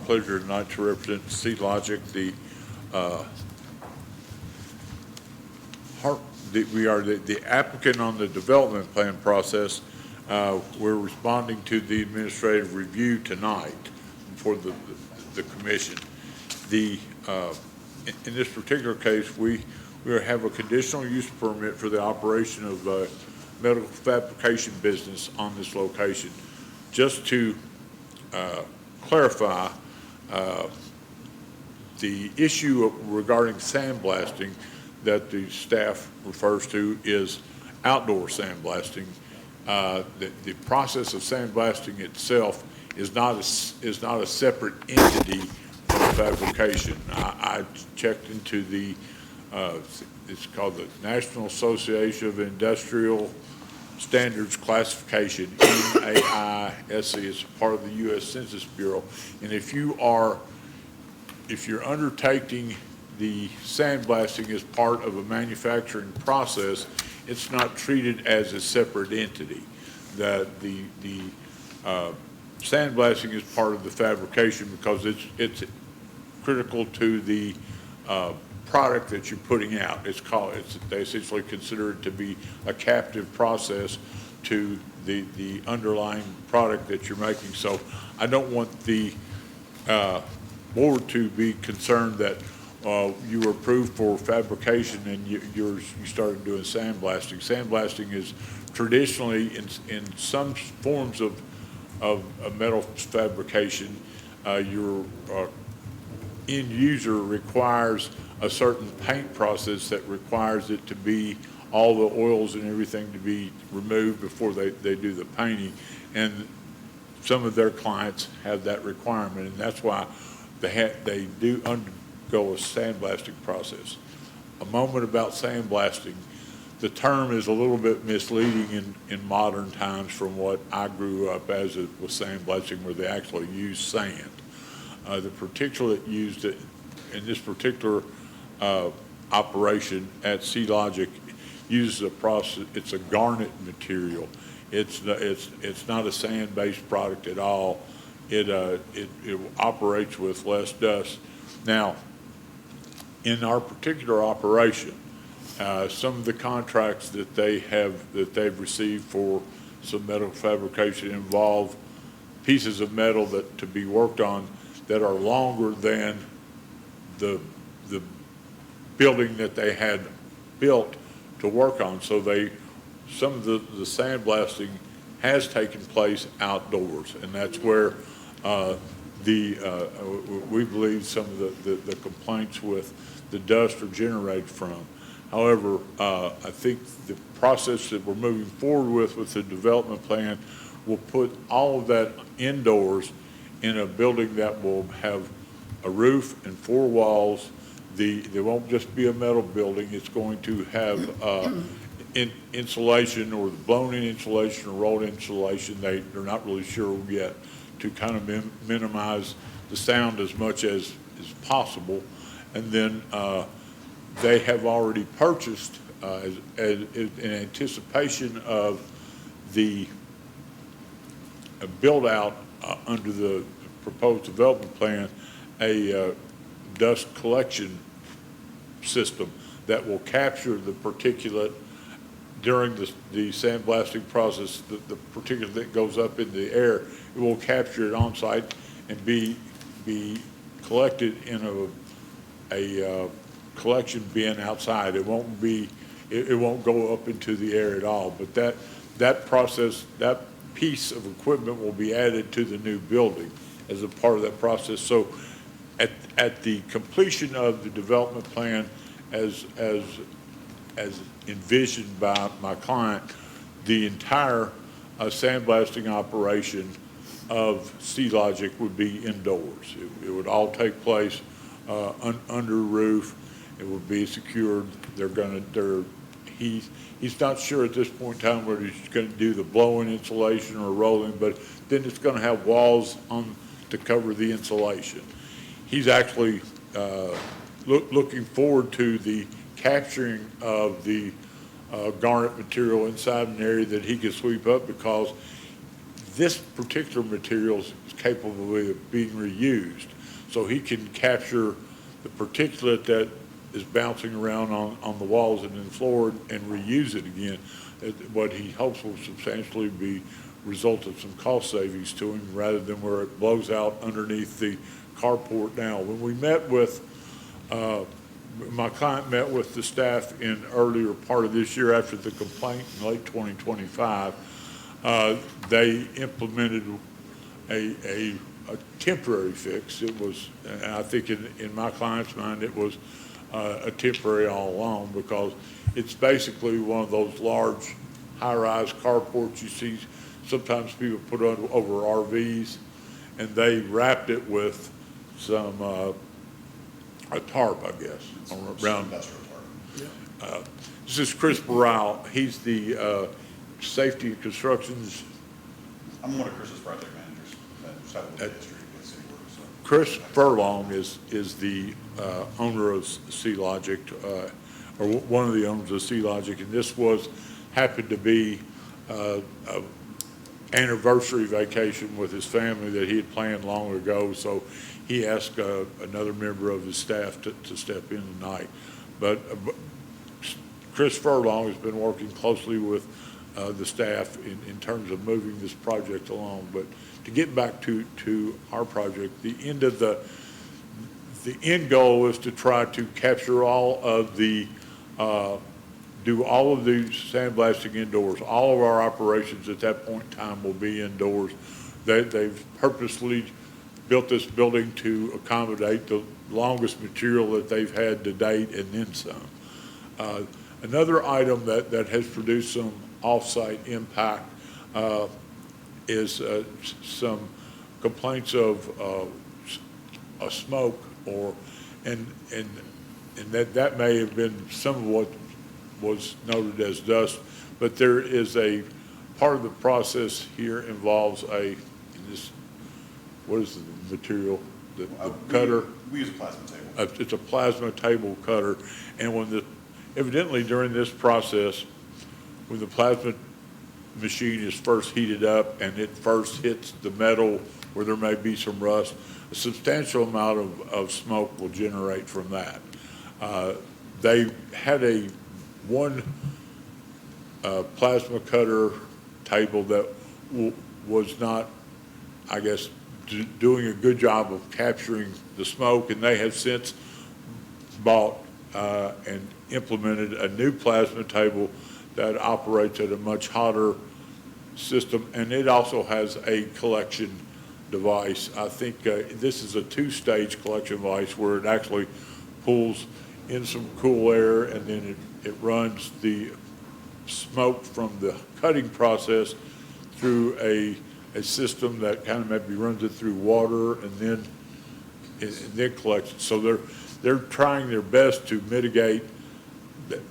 pleasure tonight to represent C-Logic, we are the applicant on the development plan process. We're responding to the administrative review tonight for the commission. In this particular case, we have a conditional use permit for the operation of medical fabrication business on this location. Just to clarify, the issue regarding sandblasting that the staff refers to is outdoor sandblasting. The process of sandblasting itself is not a separate entity from fabrication. I checked into it's called the National Association of Industrial Standards Classification, NAISC. It's part of the U.S. Census Bureau. And if you're undertaking the sandblasting as part of a manufacturing process, it's not treated as a separate entity. The sandblasting is part of the fabrication because it's critical to the product that you're putting out. They essentially consider it to be a captive process to the underlying product that you're making. So I don't want the board to be concerned that you were approved for fabrication and you started doing sandblasting. Sandblasting is traditionally in some forms of metal fabrication, your end user requires a certain paint process that requires it to be, all the oils and everything to be removed before they do the painting. And some of their clients have that requirement, and that's why they do undergo a sandblasting process. A moment about sandblasting. The term is a little bit misleading in modern times from what I grew up as it was sandblasting, where they actually use sand. The particulate used in this particular operation at Sealogic uses a process. It's a garnet material. It's not a sand-based product at all. It operates with less dust. Now, in our particular operation, some of the contracts that they've received for some metal fabrication involve pieces of metal that to be worked on that are longer than the building that they had built to work on. So some of the sandblasting has taken place outdoors, and that's where we believe some of the complaints with the dust are generated from. However, I think the process that we're moving forward with the development plan will put all of that indoors in a building that will have a roof and 4 walls. There won't just be a metal building. It's going to have insulation, or blown-in insulation or rolled insulation. They're not really sure yet, to kind of minimize the sound as much as possible. And then they have already purchased, in anticipation of the build-out under the proposed development plan, a dust collection system that will capture the particulate during the sandblasting process. The particulate that goes up in the air, it will capture it on site and be collected in a collection bin outside. It won't go up into the air at all. But that process, that piece of equipment will be added to the new building as a part of that process. So at the completion of the development plan as envisioned by my client, the entire sandblasting operation of Sealogic would be indoors. It would all take place under roof. It would be secured. He's not sure at this point in time whether he's going to do the blow-in insulation or rolling, but then it's going to have walls to cover the insulation. He's actually looking forward to the capturing of the garnet material inside an area that he can sweep up, because this particular material is capable of being reused. So he can capture the particulate that is bouncing around on the walls and in the floor and reuse it again. What he hopes will substantially result in some cost savings to him, rather than where it blows out underneath the carport now. When we met with, my client met with the staff in earlier part of this year after the complaint in late 2025, they implemented a temporary fix. It was, and I think in my client's mind, it was a temporary all along, because it's basically one of those large high-rise carports you see sometimes people put on over RVs, and they wrapped it with some a tarp, I guess, around. This is Chris Burrell. He's the safety and constructions. I'm one of Chris's project managers. Just have a little history with city work. So. Chris Furlong is the owner of Sealogic, or one of the owners of Sealogic, and this happened to be an anniversary vacation with his family that he had planned long ago. So he asked another member of his staff to step in tonight. But Chris Furlong has been working closely with the staff in terms of moving this project along. But to get back to our project, the end goal is to try to capture all of the, do all of the sandblasting indoors. All of our operations at that point in time will be indoors. They've purposely built this building to accommodate the longest material that they've had to date and then some. Another item that has produced some off-site impact is some complaints of smoke and that may have been some of what was noted as dust, but there is a part of the process here involves what is the material? The cutter? We use a plasma table. It's a plasma table cutter, and evidently during this process, when the plasma machine is first heated up and it first hits the metal where there may be some rust, a substantial amount of smoke will generate from that. They had one plasma cutter table that was not, I guess, doing a good job of capturing the smoke, and they have since bought and implemented a new plasma table that operates at a much hotter system, and it also has a collection device. I think this is a two-stage collection device where it actually pulls in some cool air, and then it runs the smoke from the cutting process through a system that kind of maybe runs it through water and then collects it. So they're trying their best to mitigate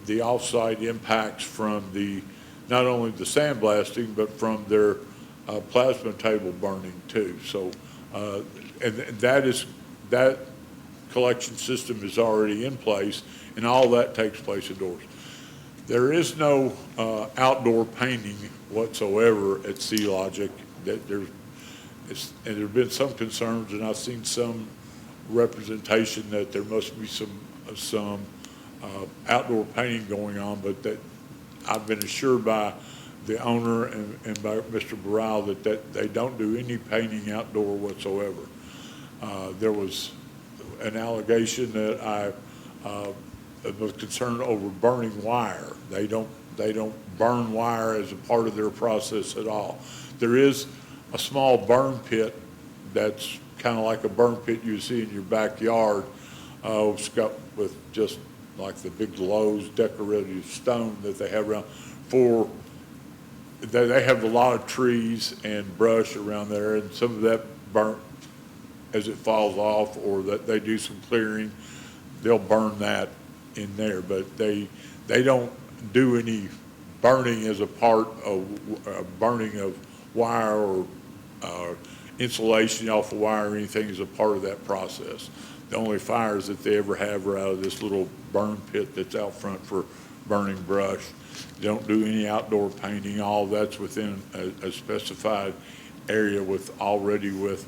the off-site impacts from not only the sandblasting, but from their plasma table burning too. So, and that collection system is already in place, and all that takes place indoors. There is no outdoor painting whatsoever at C-Logic. And there have been some concerns, and I've seen some representation that there must be some outdoor painting going on, but that I've been assured by the owner and by Mr. Burrell that they don't do any painting outdoor whatsoever. There was an allegation that I was concerned over burning wire. They don't burn wire as a part of their process at all. There is a small burn pit that's kind of like a burn pit you see in your backyard. It's got with just like the big Lowe's decorative stone that they have around they have a lot of trees and brush around there, and some of that burnt as it falls off, or that they do some clearing, they'll burn that in there. But they don't do any burning as a part of burning of wire or insulation off of wire or anything as a part of that process. The only fires that they ever have are out of this little burn pit that's out front for burning brush. They don't do any outdoor painting. All that's within a specified area already with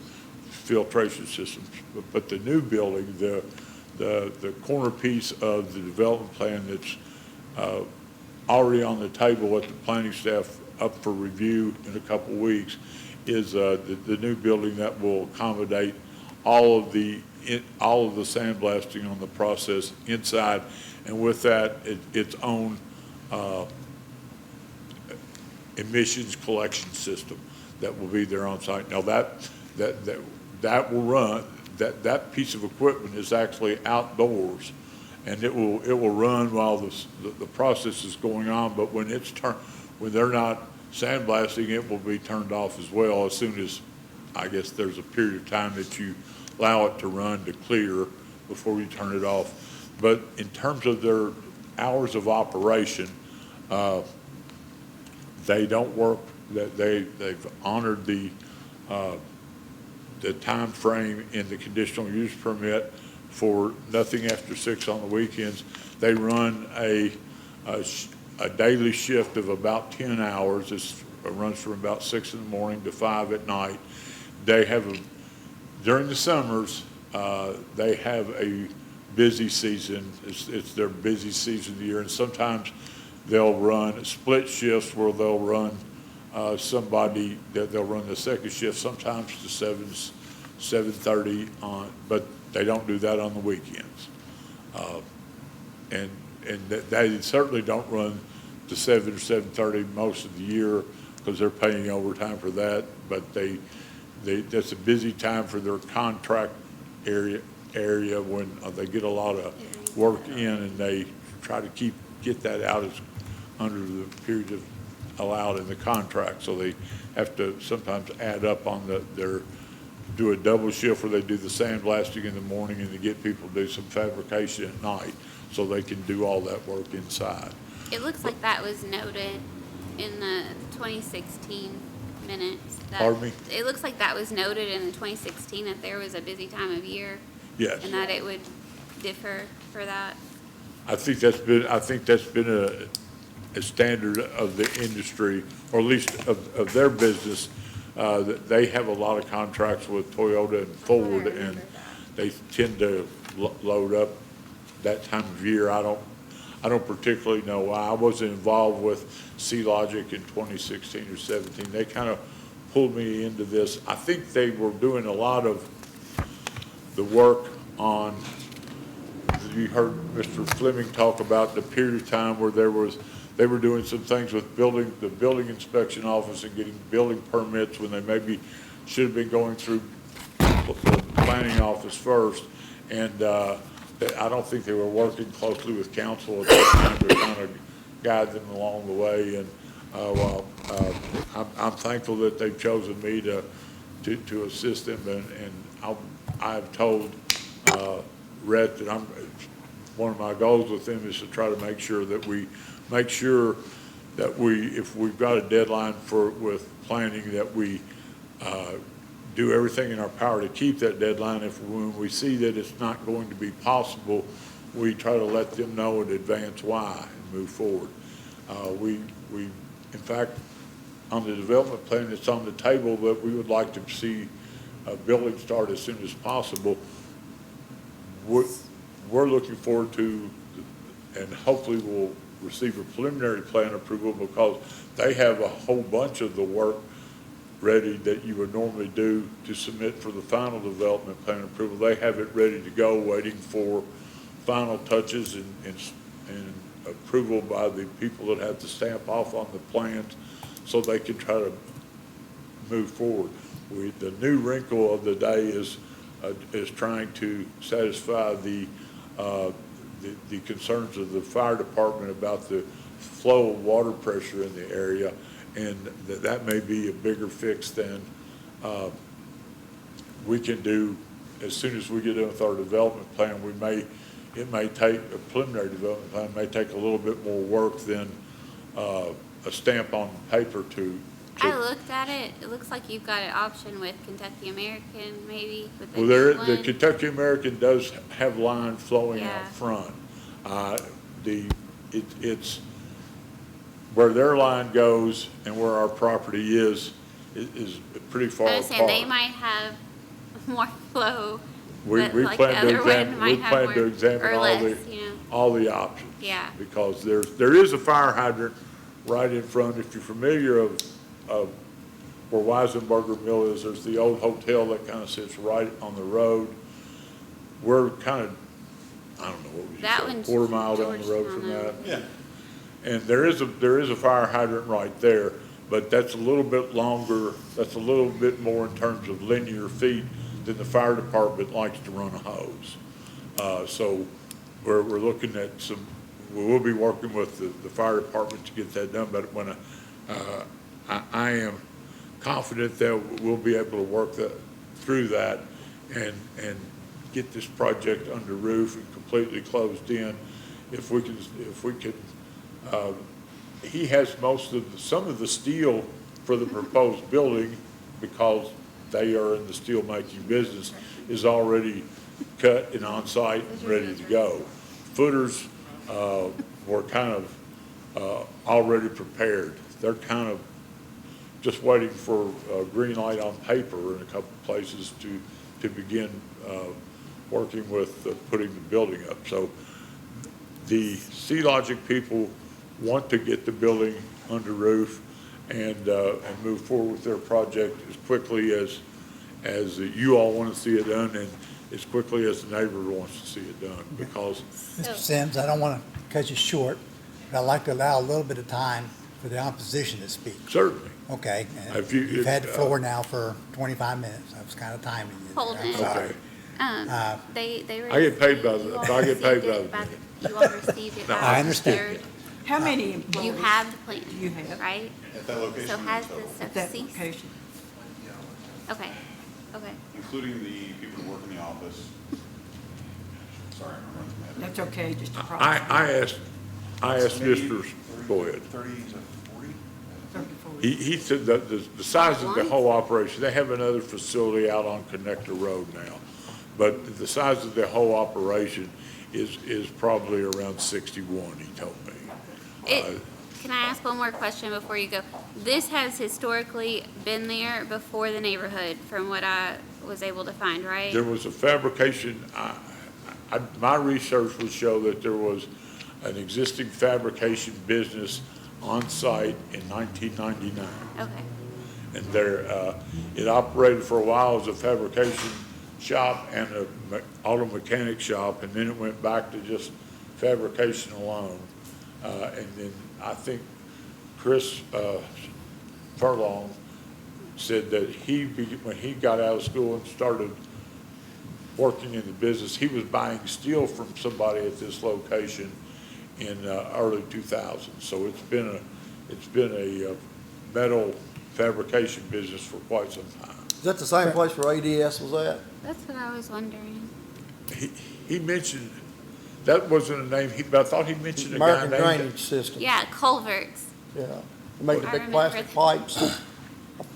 filtration systems. But the new building, the corner piece of the development plan that's already on the table with the planning staff up for review in a couple weeks is the new building that will accommodate all of the sandblasting on the process inside, and with that, its own emissions collection system that will be there on site. Now that will run. That piece of equipment is actually outdoors, and it will run while the process is going on. But when they're not sandblasting, it will be turned off as well as soon as, I guess, there's a period of time that you allow it to run to clear before you turn it off. But in terms of their hours of operation, they don't work. They've honored the time frame in the conditional use permit for nothing after 6 on the weekends. They run a daily shift of about 10 hours. It runs from about 6 in the morning to 5 at night. They have during the summers, they have a busy season. It's their busy season of the year, and sometimes they'll run split shifts where they'll run somebody that they'll run the second shift sometimes to 7:30 on, but they don't do that on the weekends. And they certainly don't run to 7 or 7:30 most of the year because they're paying overtime for that. But that's a busy time for their contract area when they get a lot of work in, and they try to get that out as under the period of allowed in the contract. So they have to sometimes add up on do a double shift where they do the sandblasting in the morning and they get people to do some fabrication at night so they can do all that work inside. It looks like that was noted in the 2016 minutes. Pardon me? It looks like that was noted in the 2016 that there was a busy time of year. Yes. And that it would differ for that. I think that's been a standard of the industry, or at least of their business. That they have a lot of contracts with Toyota and Ford, and they tend to load up that time of year. I don't particularly know why. I wasn't involved with C-Logic in 2016 or 17. They kind of pulled me into this. I think they were doing a lot of the work on, you heard Mr. Fleming talk about the period of time where they were doing some things with the building inspection office and getting building permits when they maybe should have been going through the planning office first. And I don't think they were working closely with council at that time to kind of guide them along the way. And I'm thankful that they've chosen me to assist them. And I've told Rhett that one of my goals with them is to try to make sure that if we've got a deadline with planning, that we do everything in our power to keep that deadline. When we see that it's not going to be possible, we try to let them know in advance why and move forward. In fact, on the development plan that's on the table, that we would like to see a building start as soon as possible. We're looking forward to, and hopefully we'll receive a preliminary plan approval, because they have a whole bunch of the work ready that you would normally do to submit for the final development plan approval. They have it ready to go, waiting for final touches and approval by the people that have to stamp off on the plans so they can try to move forward. The new wrinkle of the day is trying to satisfy the concerns of the fire department about the flow of water pressure in the area, and that may be a bigger fix than we can do as soon as we get in with our development plan. It may take, a preliminary development plan may take a little bit more work than a stamp on paper to. I looked at it. It looks like you've got an option with Kentucky American, maybe. With Well, the Kentucky American does have line flowing out front. It's where their line goes and where our property is pretty far apart. I understand they might have more flow. We but plan to examine all the options. Yeah. Because there is a fire hydrant right in front. If you're familiar of where Weisenberger Mill is, there's the old hotel that kind of sits right on the road. We're kind of, I don't know, what would you say, quarter mile down the road from that? Yeah. And there is a fire hydrant right there, but that's a little bit longer, that's a little bit more in terms of linear feet than the fire department likes to run a hose. So we're looking at we will be working with the fire department to get that done, but when I am confident that we'll be able to work through that and get this project under roof and completely closed in. If we can, he has some of the steel for the proposed building, because they are in the steel making business, is already cut and on site and ready to go. Footers were kind of already prepared. They're kind of just waiting for a green light on paper in a couple of places to begin working with putting the building up. So the C-Logic people want to get the building under roof and move forward with their project as quickly as you all want to see it done and as quickly as the neighbor wants to see it done, because Mr. Sims, I don't want to cut you short, but I'd like to allow a little bit of time for the opposition to speak. certainly. Okay? And If you- you've had the if, floor now for 25 minutes. I was kind of timing you there. I'm Holden. sorry. Okay. They I get paid by the- you all I get paid received by it the You all received it. No. by I understand. third. How many employees? You have the plan. You have? Right? At that location? So has total, this At that ceased? location? Okay, okay. Including the people who work in the office. Sorry, I'm running from that. That's okay, just a I problem. I asked Maybe Mr. Go ahead. 30 to 40? 34. He said that the size of the whole operation, they have another facility out on Connector Road now, but the size of the whole operation is probably around 61, he told me. Can I ask one more question before you go? This has historically been there before the neighborhood, from what I was able to find, right? There was a fabrication, my research would show that there was an existing fabrication business on site in 1999. Okay, And there, it operated for a while as a fabrication shop and a auto mechanic shop, and then it went back to just fabrication alone. And then I think Chris Furlong said that when he got out of school and started working in the business, he was buying steel from somebody at this location in early 2000. So it's been a metal fabrication business for quite some time. Is that the same place where ADS was at? that's what I was wondering. He mentioned, that wasn't a name, but I thought he mentioned a guy American named. Drainage System. Yeah, culverts. Yeah. They made the I big remember plastic the- pipes.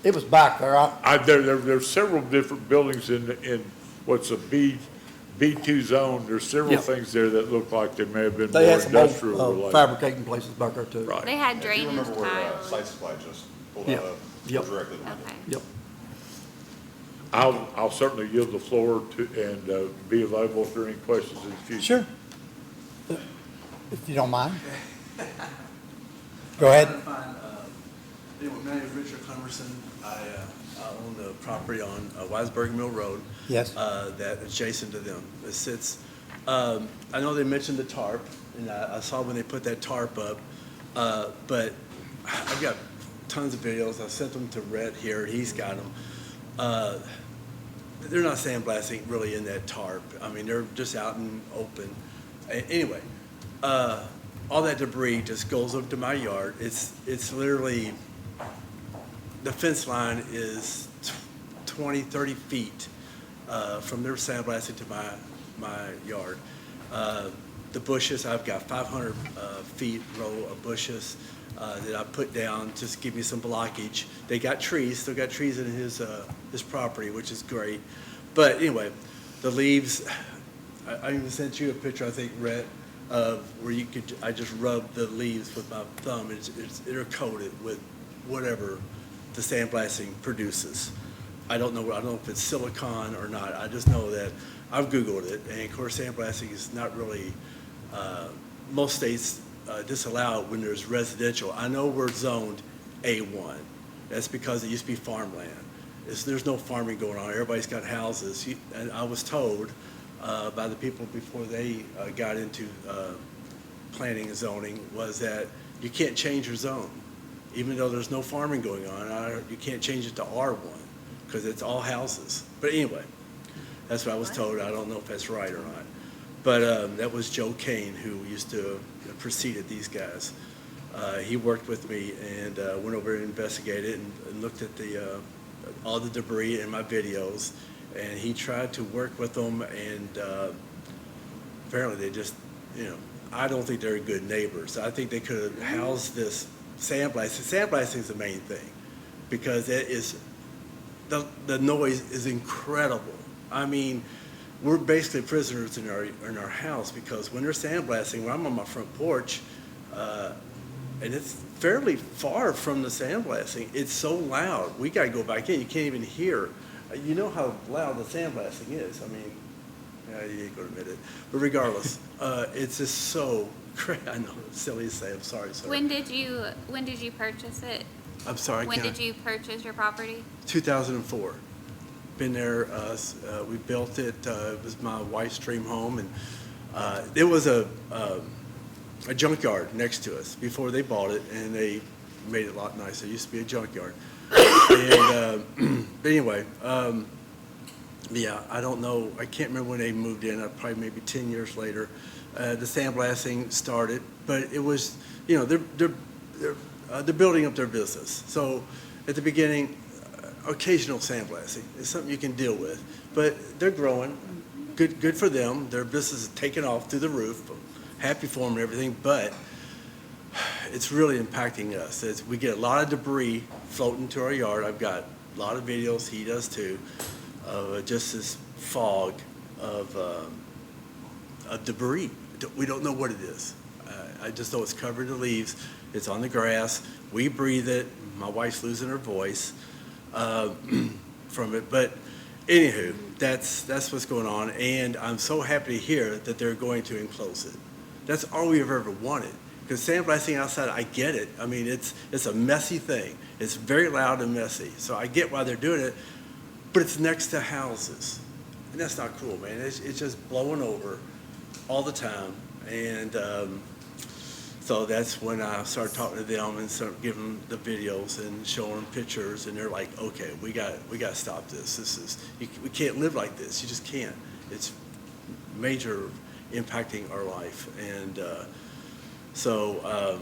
It was back there. There's several different buildings in what's a B2 zone. There's several Yeah. things there that look like they may have been They more had some old industrial related. fabricating places back there too. Right. They had If you drainage remember where tiles. Site Supply just pulled Yeah. out of, Yep. directly behind it. Okay. Yep. I'll certainly yield the floor to, and be available if there are any questions in the future. Sure. If you don't mind. Go ahead. Anyway, my name is Richard Clemmerson. I own the property on Weisberg Mill Road. Yes. That adjacent to them. It sits, I know they mentioned the tarp, and I saw when they put that tarp up, but I've got tons of videos. I sent them to Rhett here. He's got them. They're not sandblasting really in that tarp. I mean, they're just out in open. Anyway, all that debris just goes up to my yard. It's literally, the fence line is 20, 30 feet from their sandblasting to my yard. The bushes, I've got 500 feet row of bushes that I put down just to give me some blockage. They got trees, still got trees in his property, which is great. But anyway, the leaves, I even sent you a picture, I think, Rhett, of where I just rub the leaves with my thumb. They're coated with whatever the sandblasting produces. I don't know if it's silicone or not. I just know that I've Googled it, and of course sandblasting is not really, most states disallow it when there's residential. I know we're zoned A1. That's because it used to be farmland. There's no farming going on. Everybody's got houses. And I was told by the people before they got into planning and zoning was that you can't change your zone. Even though there's no farming going on, you can't change it to R1 because it's all houses. But anyway, that's what I was told. I don't know if that's right or not. But that was Joe Kane, who used to preceded these guys. He worked with me and went over and investigated and looked at all the debris in my videos. And he tried to work with them, and apparently they just, I don't think they're good neighbors. I think they could have housed this sandblasting. Sandblasting is the main thing because it is, the noise is incredible. I mean, we're basically prisoners in our house because when they're sandblasting, when I'm on my front porch, and it's fairly far from the sandblasting, it's so loud. We got to go back in. You can't even hear. You know how loud the sandblasting is. I mean, Yeah, you ain't gonna admit it. But regardless, it's just so great. I know, silly to say. I'm sorry, sir. When did you purchase it? I'm sorry. When can't- did you purchase your property? 2004. Been there. We built it. It was my wife's dream home, and it was a junkyard next to us before they bought it, and they made it a lot nicer. It used to be a junkyard. And but anyway, yeah, I don't know. I can't remember when they moved in. Probably maybe 10 years later, the sandblasting started. But it was, you know, they're building up their business. So at the beginning, occasional sandblasting is something you can deal with. But they're growing. Good for them. Their business is taking off through the roof. Happy for them and everything. But it's really impacting us. We get a lot of debris floating to our yard. I've got a lot of videos. He does too. Of just this fog of debris. We don't know what it is. I just know it's covered in leaves. It's on the grass. We breathe it. My wife's losing her voice from it. But anywho, that's what's going on. And I'm so happy to hear that they're going to enclose it. That's all we've ever wanted. Because sandblasting outside, I get it. I mean, it's a messy thing. It's very loud and messy. So I get why they're doing it. But it's next to houses. And that's not cool, man. It's just blowing over all the time. And so that's when I started talking to them and started giving them the videos and showing them pictures. And they're like, okay, we got to stop this. We can't live like this. You just can't. It's major impacting our life. And so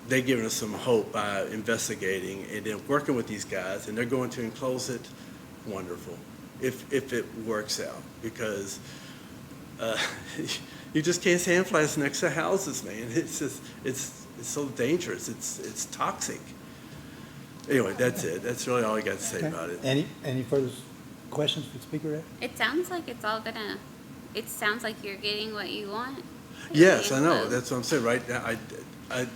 they've given us some hope by investigating and then working with these guys. And they're going to enclose it. Wonderful, if it works out, because you just can't sandblast next to houses, man. It's just it's so dangerous. It's toxic. Anyway, that's it. That's really all I got to say about it. Any further questions for the speaker, Ed? It sounds like it's all gonna. It sounds like you're getting what you want. Yes, I know. That's what I'm saying. Right now,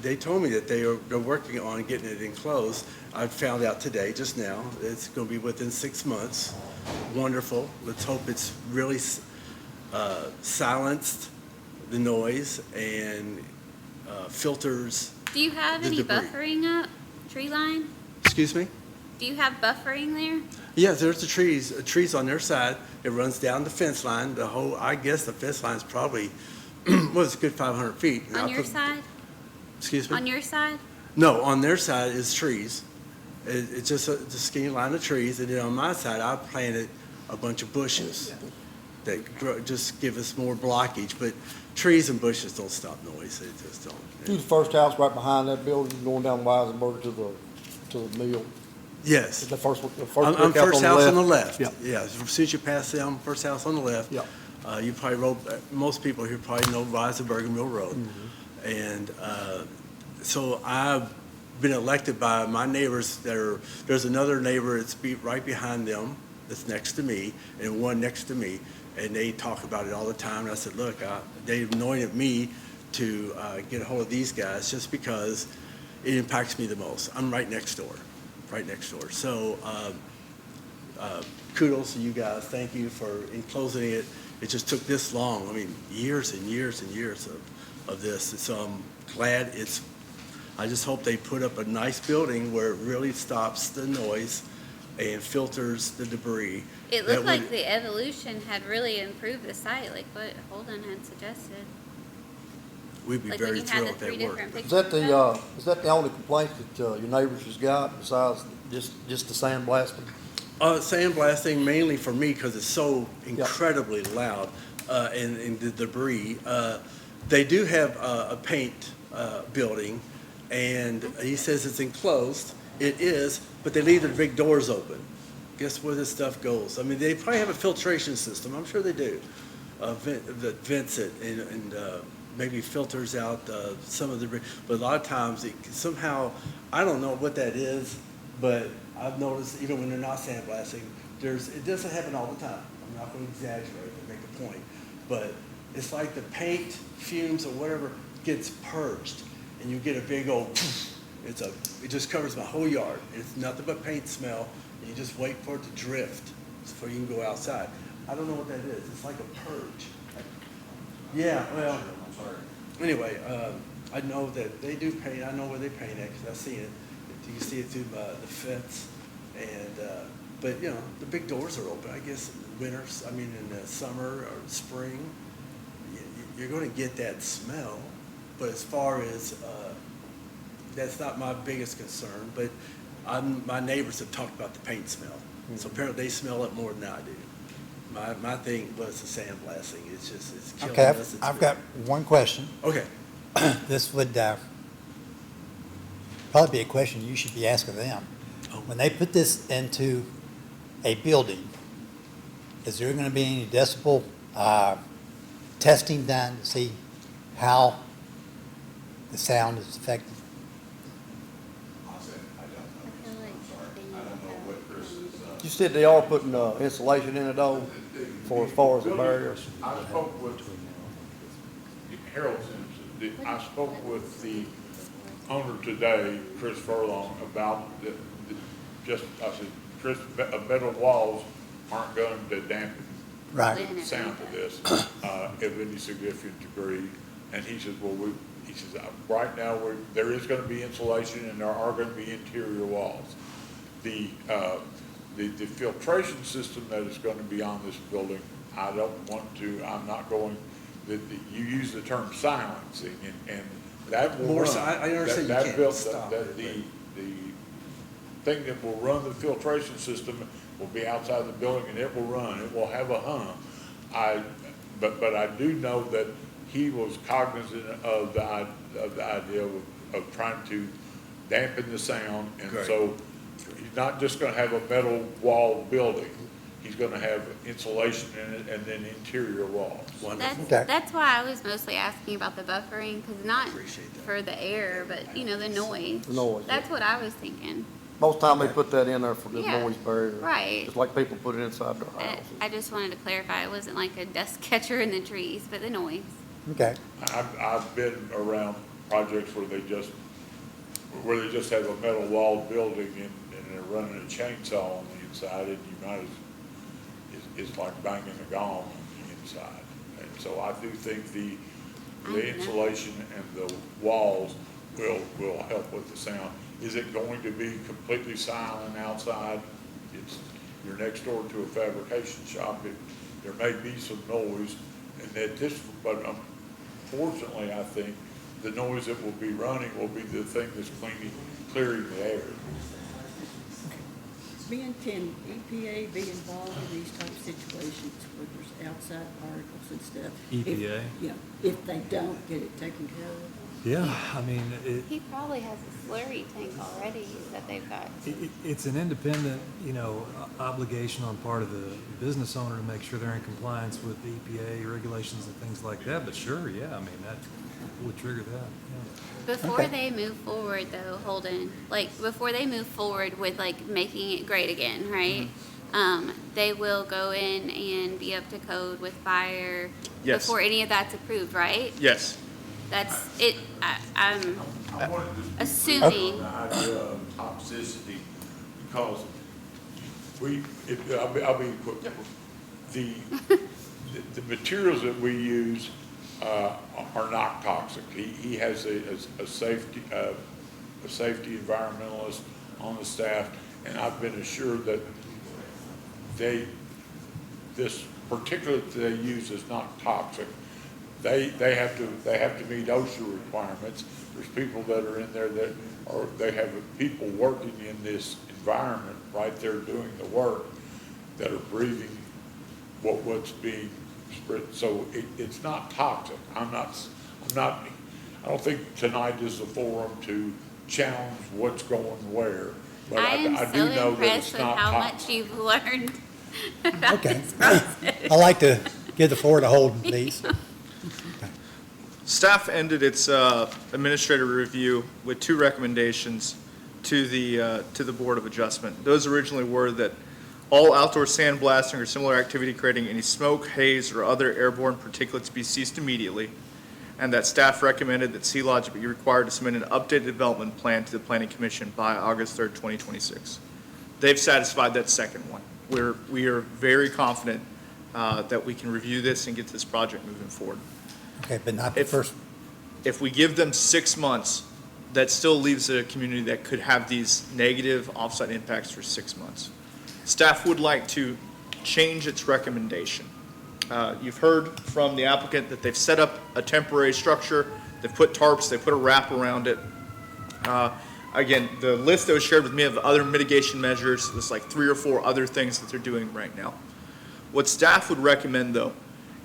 they told me that they're working on getting it enclosed. I found out today, just now, it's going to be within 6 months. Wonderful. Let's hope it's really silenced the noise and filters. Do you have the any debris. buffering up tree line? Excuse me? Do you have buffering there? Yes, there's the trees on their side. It runs down the fence line. I guess the fence line is probably, was a good 500 feet. On your side? Excuse me? On your side? No, on their side is trees. It's just a skinny line of trees, and then on my side, I planted a bunch of bushes that just give us more blockage. But trees and bushes don't stop noise. They just don't. You the first house right behind that building, going down Weisenberg to the mill. Yes. The first one. I'm first house on the left. Yep. Yeah. As soon as you pass them, first house on the left. Yep. You probably most people here probably know Weisenberg and Mill Road. Mm-hmm. And so I've been elected by my neighbors there's another neighbor that's right behind them that's next to me and one next to me, and they talk about it all the time. And I said, look, they anointed me to get a hold of these guys just because it impacts me the most. I'm right next door. So kudos to you guys. Thank you for enclosing it. It just took this long. I mean, years and years and years of this. And so I'm glad I just hope they put up a nice building where it really stops the noise and filters the debris. It looked like the evolution had really improved the site, like what Holden had suggested. We'd be Like very when you had thrilled the if three that worked. different Is pictures. that the only complaint that your neighbors has got besides just the sandblasting? Sandblasting mainly for me because it's so incredibly loud and the debris. They do have a paint building, and he says it's enclosed. It is, but they leave the big doors open. Guess where this stuff goes? I mean, they probably have a filtration system. I'm sure they do. That vents it and maybe filters out some of the debris. But a lot of times, somehow, I don't know what that is, but I've noticed even when they're not sandblasting, it doesn't happen all the time. I'm not going to exaggerate to make a point, but it's like the paint fumes or whatever gets purged, and you get a big old. It just covers my whole yard. It's nothing but paint smell. And you just wait for it to drift before you can go outside. I don't know what that is. It's like a purge. Yeah, well, anyway, I know that they do paint. I know where they paint at, 'cause I've seen it. You can see it through the fence. And, but, you know, the big doors are open. I guess in winters, I mean, in the summer or spring, you're going to get that smell. But as far as, that's not my biggest concern. But my neighbors have talked about the paint smell. So apparently they smell it more than I do. My thing was the sandblasting. It's just, it's killing Okay, us. I've got one question. Okay. This would probably be a question you should be asking them. When they put this into a building, is there going to be any decibel testing done to see how the sound is affected? You said they are putting insulation in it though, for as far as the barriers? I spoke with Harold Simpson. I spoke with the owner today, Chris Furlong, about I said, Chris, metal walls aren't going to dampen the sound of this of any significant degree. And he says, well, he says, right now there is going to be insulation and there are going to be interior walls. The filtration system that is going to be on this building, I'm not going, you use the term silencing, and that will More run. I understand that you can't built- stop that it, the thing that will run the filtration system will be outside the building, and it will run. It will have a hum. But I do know that he was cognizant of the idea of trying to dampen the sound, and Great. so he's not just going to have a metal wall building. He's going to have insulation in it and then interior walls. That's why I was mostly asking about the buffering, because not Appreciate that. for the air, but, you know, the noise. The noise, That's what I was thinking. Most time they put that in there for the Yeah, noise barrier. right. Just like people put it inside their I houses. just wanted to clarify, it wasn't like a dust catcher in the trees, but the noise. Okay. I've been around projects where they just have a metal wall building and they're running a chainsaw on the inside, and you might it's like banging a gong on the inside. And so I do think the insulation and the walls will help with the sound. Is it going to be completely silent outside? You're next door to a fabrication shop. There may be some noise, but unfortunately, I think the noise that will be running will be the thing that's clearing the air. Can EPA be involved in these type of situations where there's outside particles and stuff? EPA? Yeah, if they don't get it taken care of. Yeah, I mean, He probably has a slurry tank already that they've got. it's an independent, obligation on part of the business owner to make sure they're in compliance with EPA regulations and things like that. But sure, yeah, I mean, that would trigger that, yeah. Before they move forward, though, Holden, before they move forward with, making it great again, right? They will go in and be up to code with fire Yes. before any of that's approved, right? Yes. That's it. I'm I wanted to assuming. the idea of toxicity, because I'll be quick. The materials that we use are not toxic. He has a safety environmentalist on the staff, and I've been assured that this particular that they use is not toxic. They have to meet OSHA requirements. There's people that are in there they have people working in this environment right there doing the work that are breathing what's being spread. So it's not toxic. I don't think tonight is the forum to challenge what's going where. But I am I so do know that impressed it's with not how toxic. much you've learned about Okay. this process. I'd like to give the floor to Holden, please. Staff ended its administrative review with 2 recommendations to the Board of Adjustment. Those originally were that all outdoor sandblasting or similar activity creating any smoke, haze, or other airborne particulates be ceased immediately, and that staff recommended that C-Lodge be required to submit an updated development plan to the Planning Commission by August 3rd, 2026. They've satisfied that second one. We are very confident that we can review this and get this project moving forward. Okay, but not the If- first, If we give them 6 months, that still leaves a community that could have these negative offsite impacts for 6 months. Staff would like to change its recommendation. You've heard from the applicant that they've set up a temporary structure, they've put tarps, they put a wrap around it. Again, the list that was shared with me of other mitigation measures, there's like 3 or 4 other things that they're doing right now. What staff would recommend, though,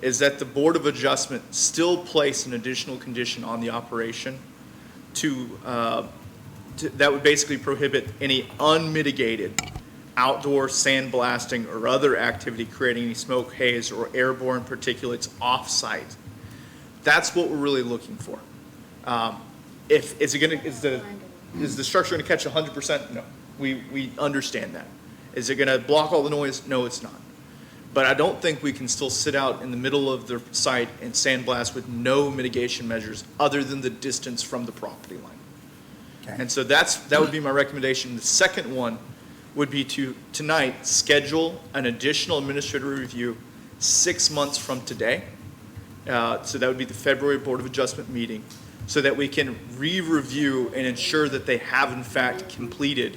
is that the Board of Adjustment still place an additional condition on the operation that would basically prohibit any unmitigated outdoor sandblasting or other activity creating any smoke, haze, or airborne particulates off-site. That's what we're really looking for. Is the structure gonna catch 100%? No, we understand that. Is it gonna block all the noise? No, it's not. But I don't think we can still sit out in the middle of the site and sandblast with no mitigation measures other than the distance from the property line. Okay. And so that would be my recommendation. The second one would be to, tonight, schedule an additional administrative review 6 months from today. So that would be the February Board of Adjustment meeting, so that we can re-review and ensure that they have in fact completed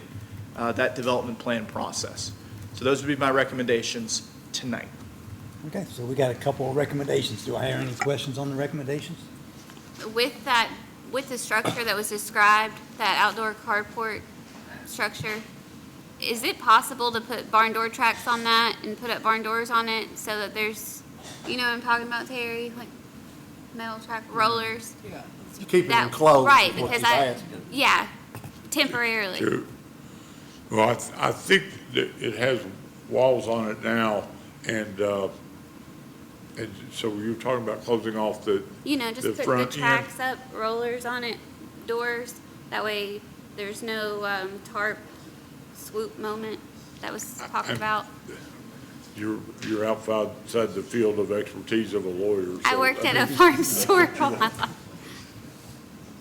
that development plan process. So those would be my recommendations tonight. okay, so we got a couple of recommendations. Do I hear any questions on the recommendations? With that, with the structure that was described, that outdoor carport structure, is it possible to put barn door tracks on that and put up barn doors on it so that there's, you know what I'm talking about, Terry? Like metal track rollers? You keep it That- enclosed. Right, is what because you're asking. yeah, temporarily. Sure. Well, I think that it has walls on it now, and so you're talking about closing off the You know, just the put the front end? tracks up, rollers on it, doors. That way there's no tarp swoop moment that was talked I'm- about. You're outside the field of expertise of a lawyer. I so, worked at mean, a farm store all my life.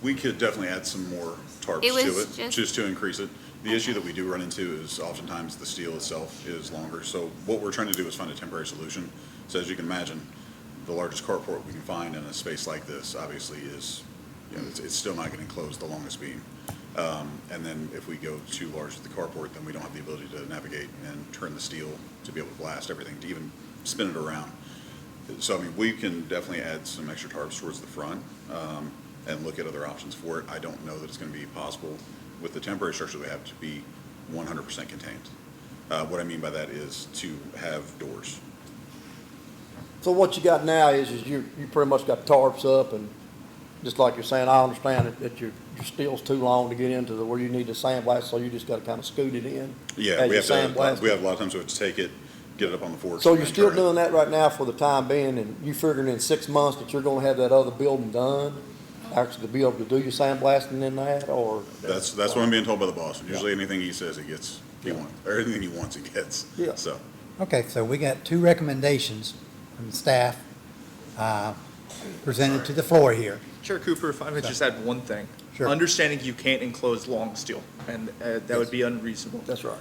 We could definitely add some more tarps It was to it, just- just to increase it. The issue that we do run into is oftentimes the steel itself is longer. So what we're trying to do is find a temporary solution. So as you can imagine, the largest carport we can find in a space like this obviously is, you know, it's still not going to enclose the longest beam. And then if we go too large with the carport, then we don't have the ability to navigate and turn the steel to be able to blast everything, to even spin it around. So, I mean, we can definitely add some extra tarps towards the front and look at other options for it. I don't know that it's going to be possible with the temporary structure we have to be 100% contained. What I mean by that is to have doors. So what you got now is you pretty much got tarps up, and just like you're saying, I understand that your steel's too long to get into where you need to sandblast, so you just gotta kind of scoot it in. Yeah, as we you have to, sandblast we it. have a lot of times we have to take it, get it up on the forks. So and you're then still turn it. doing that right now for the time being, and you figuring in 6 months that you're gonna have that other building done? Actually to be able to do your sandblasting in that, or? That's what I'm being told by the boss. Usually anything he says, he gets, he wants, or anything he wants, he gets. Yeah. So, Okay, so we got 2 recommendations from the staff presented to the floor here. Chair Cooper, if I could just add one thing. Sure. Understanding you can't enclose long steel, and that would be unreasonable. That's right.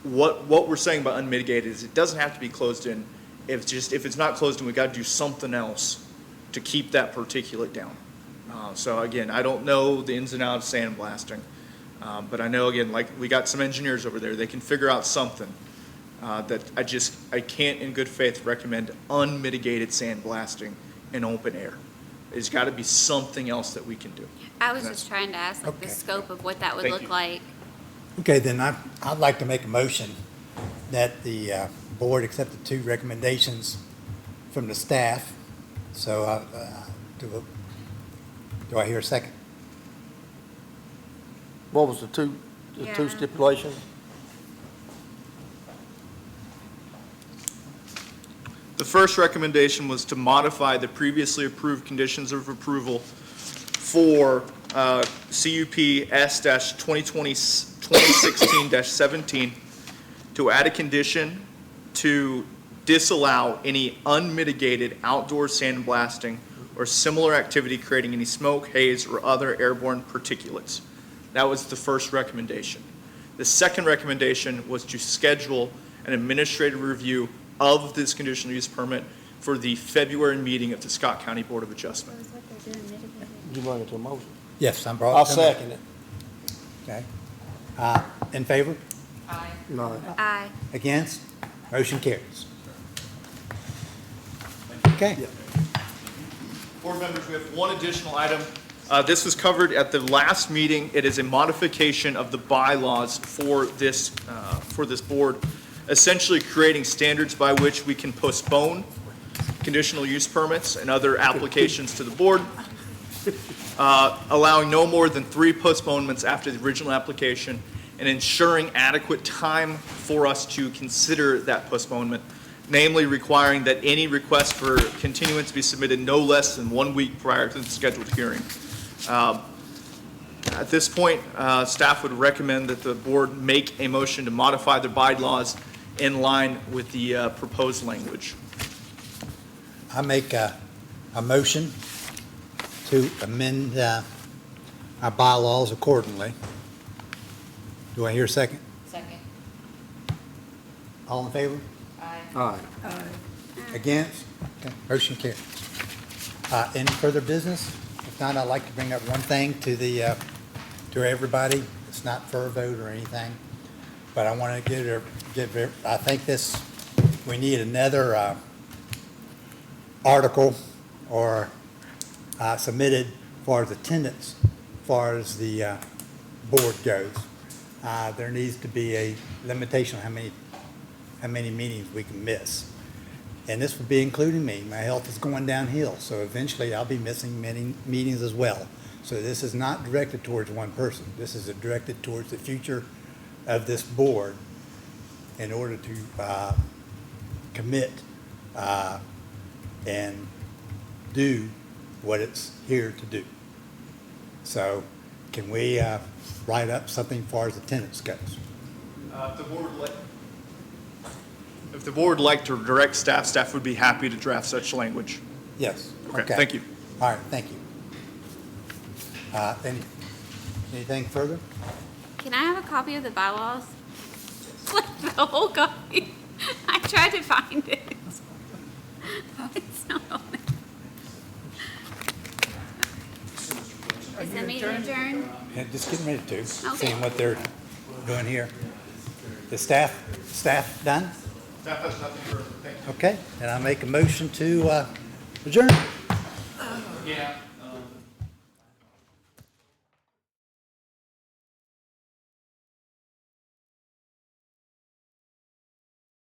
What we're saying by unmitigated is it doesn't have to be closed in. If it's not closed in, we got to do something else to keep that particulate down. So again, I don't know the ins and outs of sandblasting, but I know, again, like, we got some engineers over there, they can figure out something that I can't in good faith recommend unmitigated sandblasting in open air. There's got to be something else that we can do. I was just trying to ask like the Okay. scope of what that would Thank look you. like. Okay, then I'd like to make a motion that the board accept the 2 recommendations from the staff. So do I hear a second? What was the two Yeah. stipulations? The first recommendation was to modify the previously approved conditions of approval for CUP S-2016-17 to add a condition to disallow any unmitigated outdoor sandblasting or similar activity creating any smoke, haze, or other airborne particulates. That was the first recommendation. The second recommendation was to schedule an administrative review of this conditional use permit for the February meeting of the Scott County Board of Adjustment. You bring it to a motion. Yes, I'm brought. I'll second it. Okay. In favor? No. Aye. Against? Motion carries. Okay. Board members, we have one additional item. This was covered at the last meeting. It is a modification of the bylaws for this board, essentially creating standards by which we can postpone conditional use permits and other applications to the board, allowing no more than 3 postponements after the original application, and ensuring adequate time for us to consider that postponement, namely requiring that any request for continuance be submitted no less than 1 week prior to the scheduled hearing. At this point, staff would recommend that the board make a motion to modify the bylaws in line with the proposed language. I make a motion to amend our bylaws accordingly. Do I hear a second? Second. All in favor? All right. Against? Okay, motion carries. Any further business? If not, I'd like to bring up one thing to everybody. It's not for a vote or anything, but I want to I think we need another article or submitted for as attendance, as far as the board goes. There needs to be a limitation on how many meetings we can miss. And this would be including me. My health is going downhill, so eventually I'll be missing many meetings as well. So this is not directed towards one person. This is directed towards the future of this board in order to commit and do what it's here to do. So can we write up something as far as attendance goes? If the board would like to direct staff would be happy to draft such language. Yes. Okay, thank you. All right, thank you. Anything further? Can I have a copy of the bylaws? Like the whole copy? I tried to find it. It's not on there. Is the meeting adjourned? Yeah, just getting ready to, Okay. seeing what they're doing here. The staff done? Staff has nothing further. Thank you. Okay, and I make a motion to adjourn. Yeah.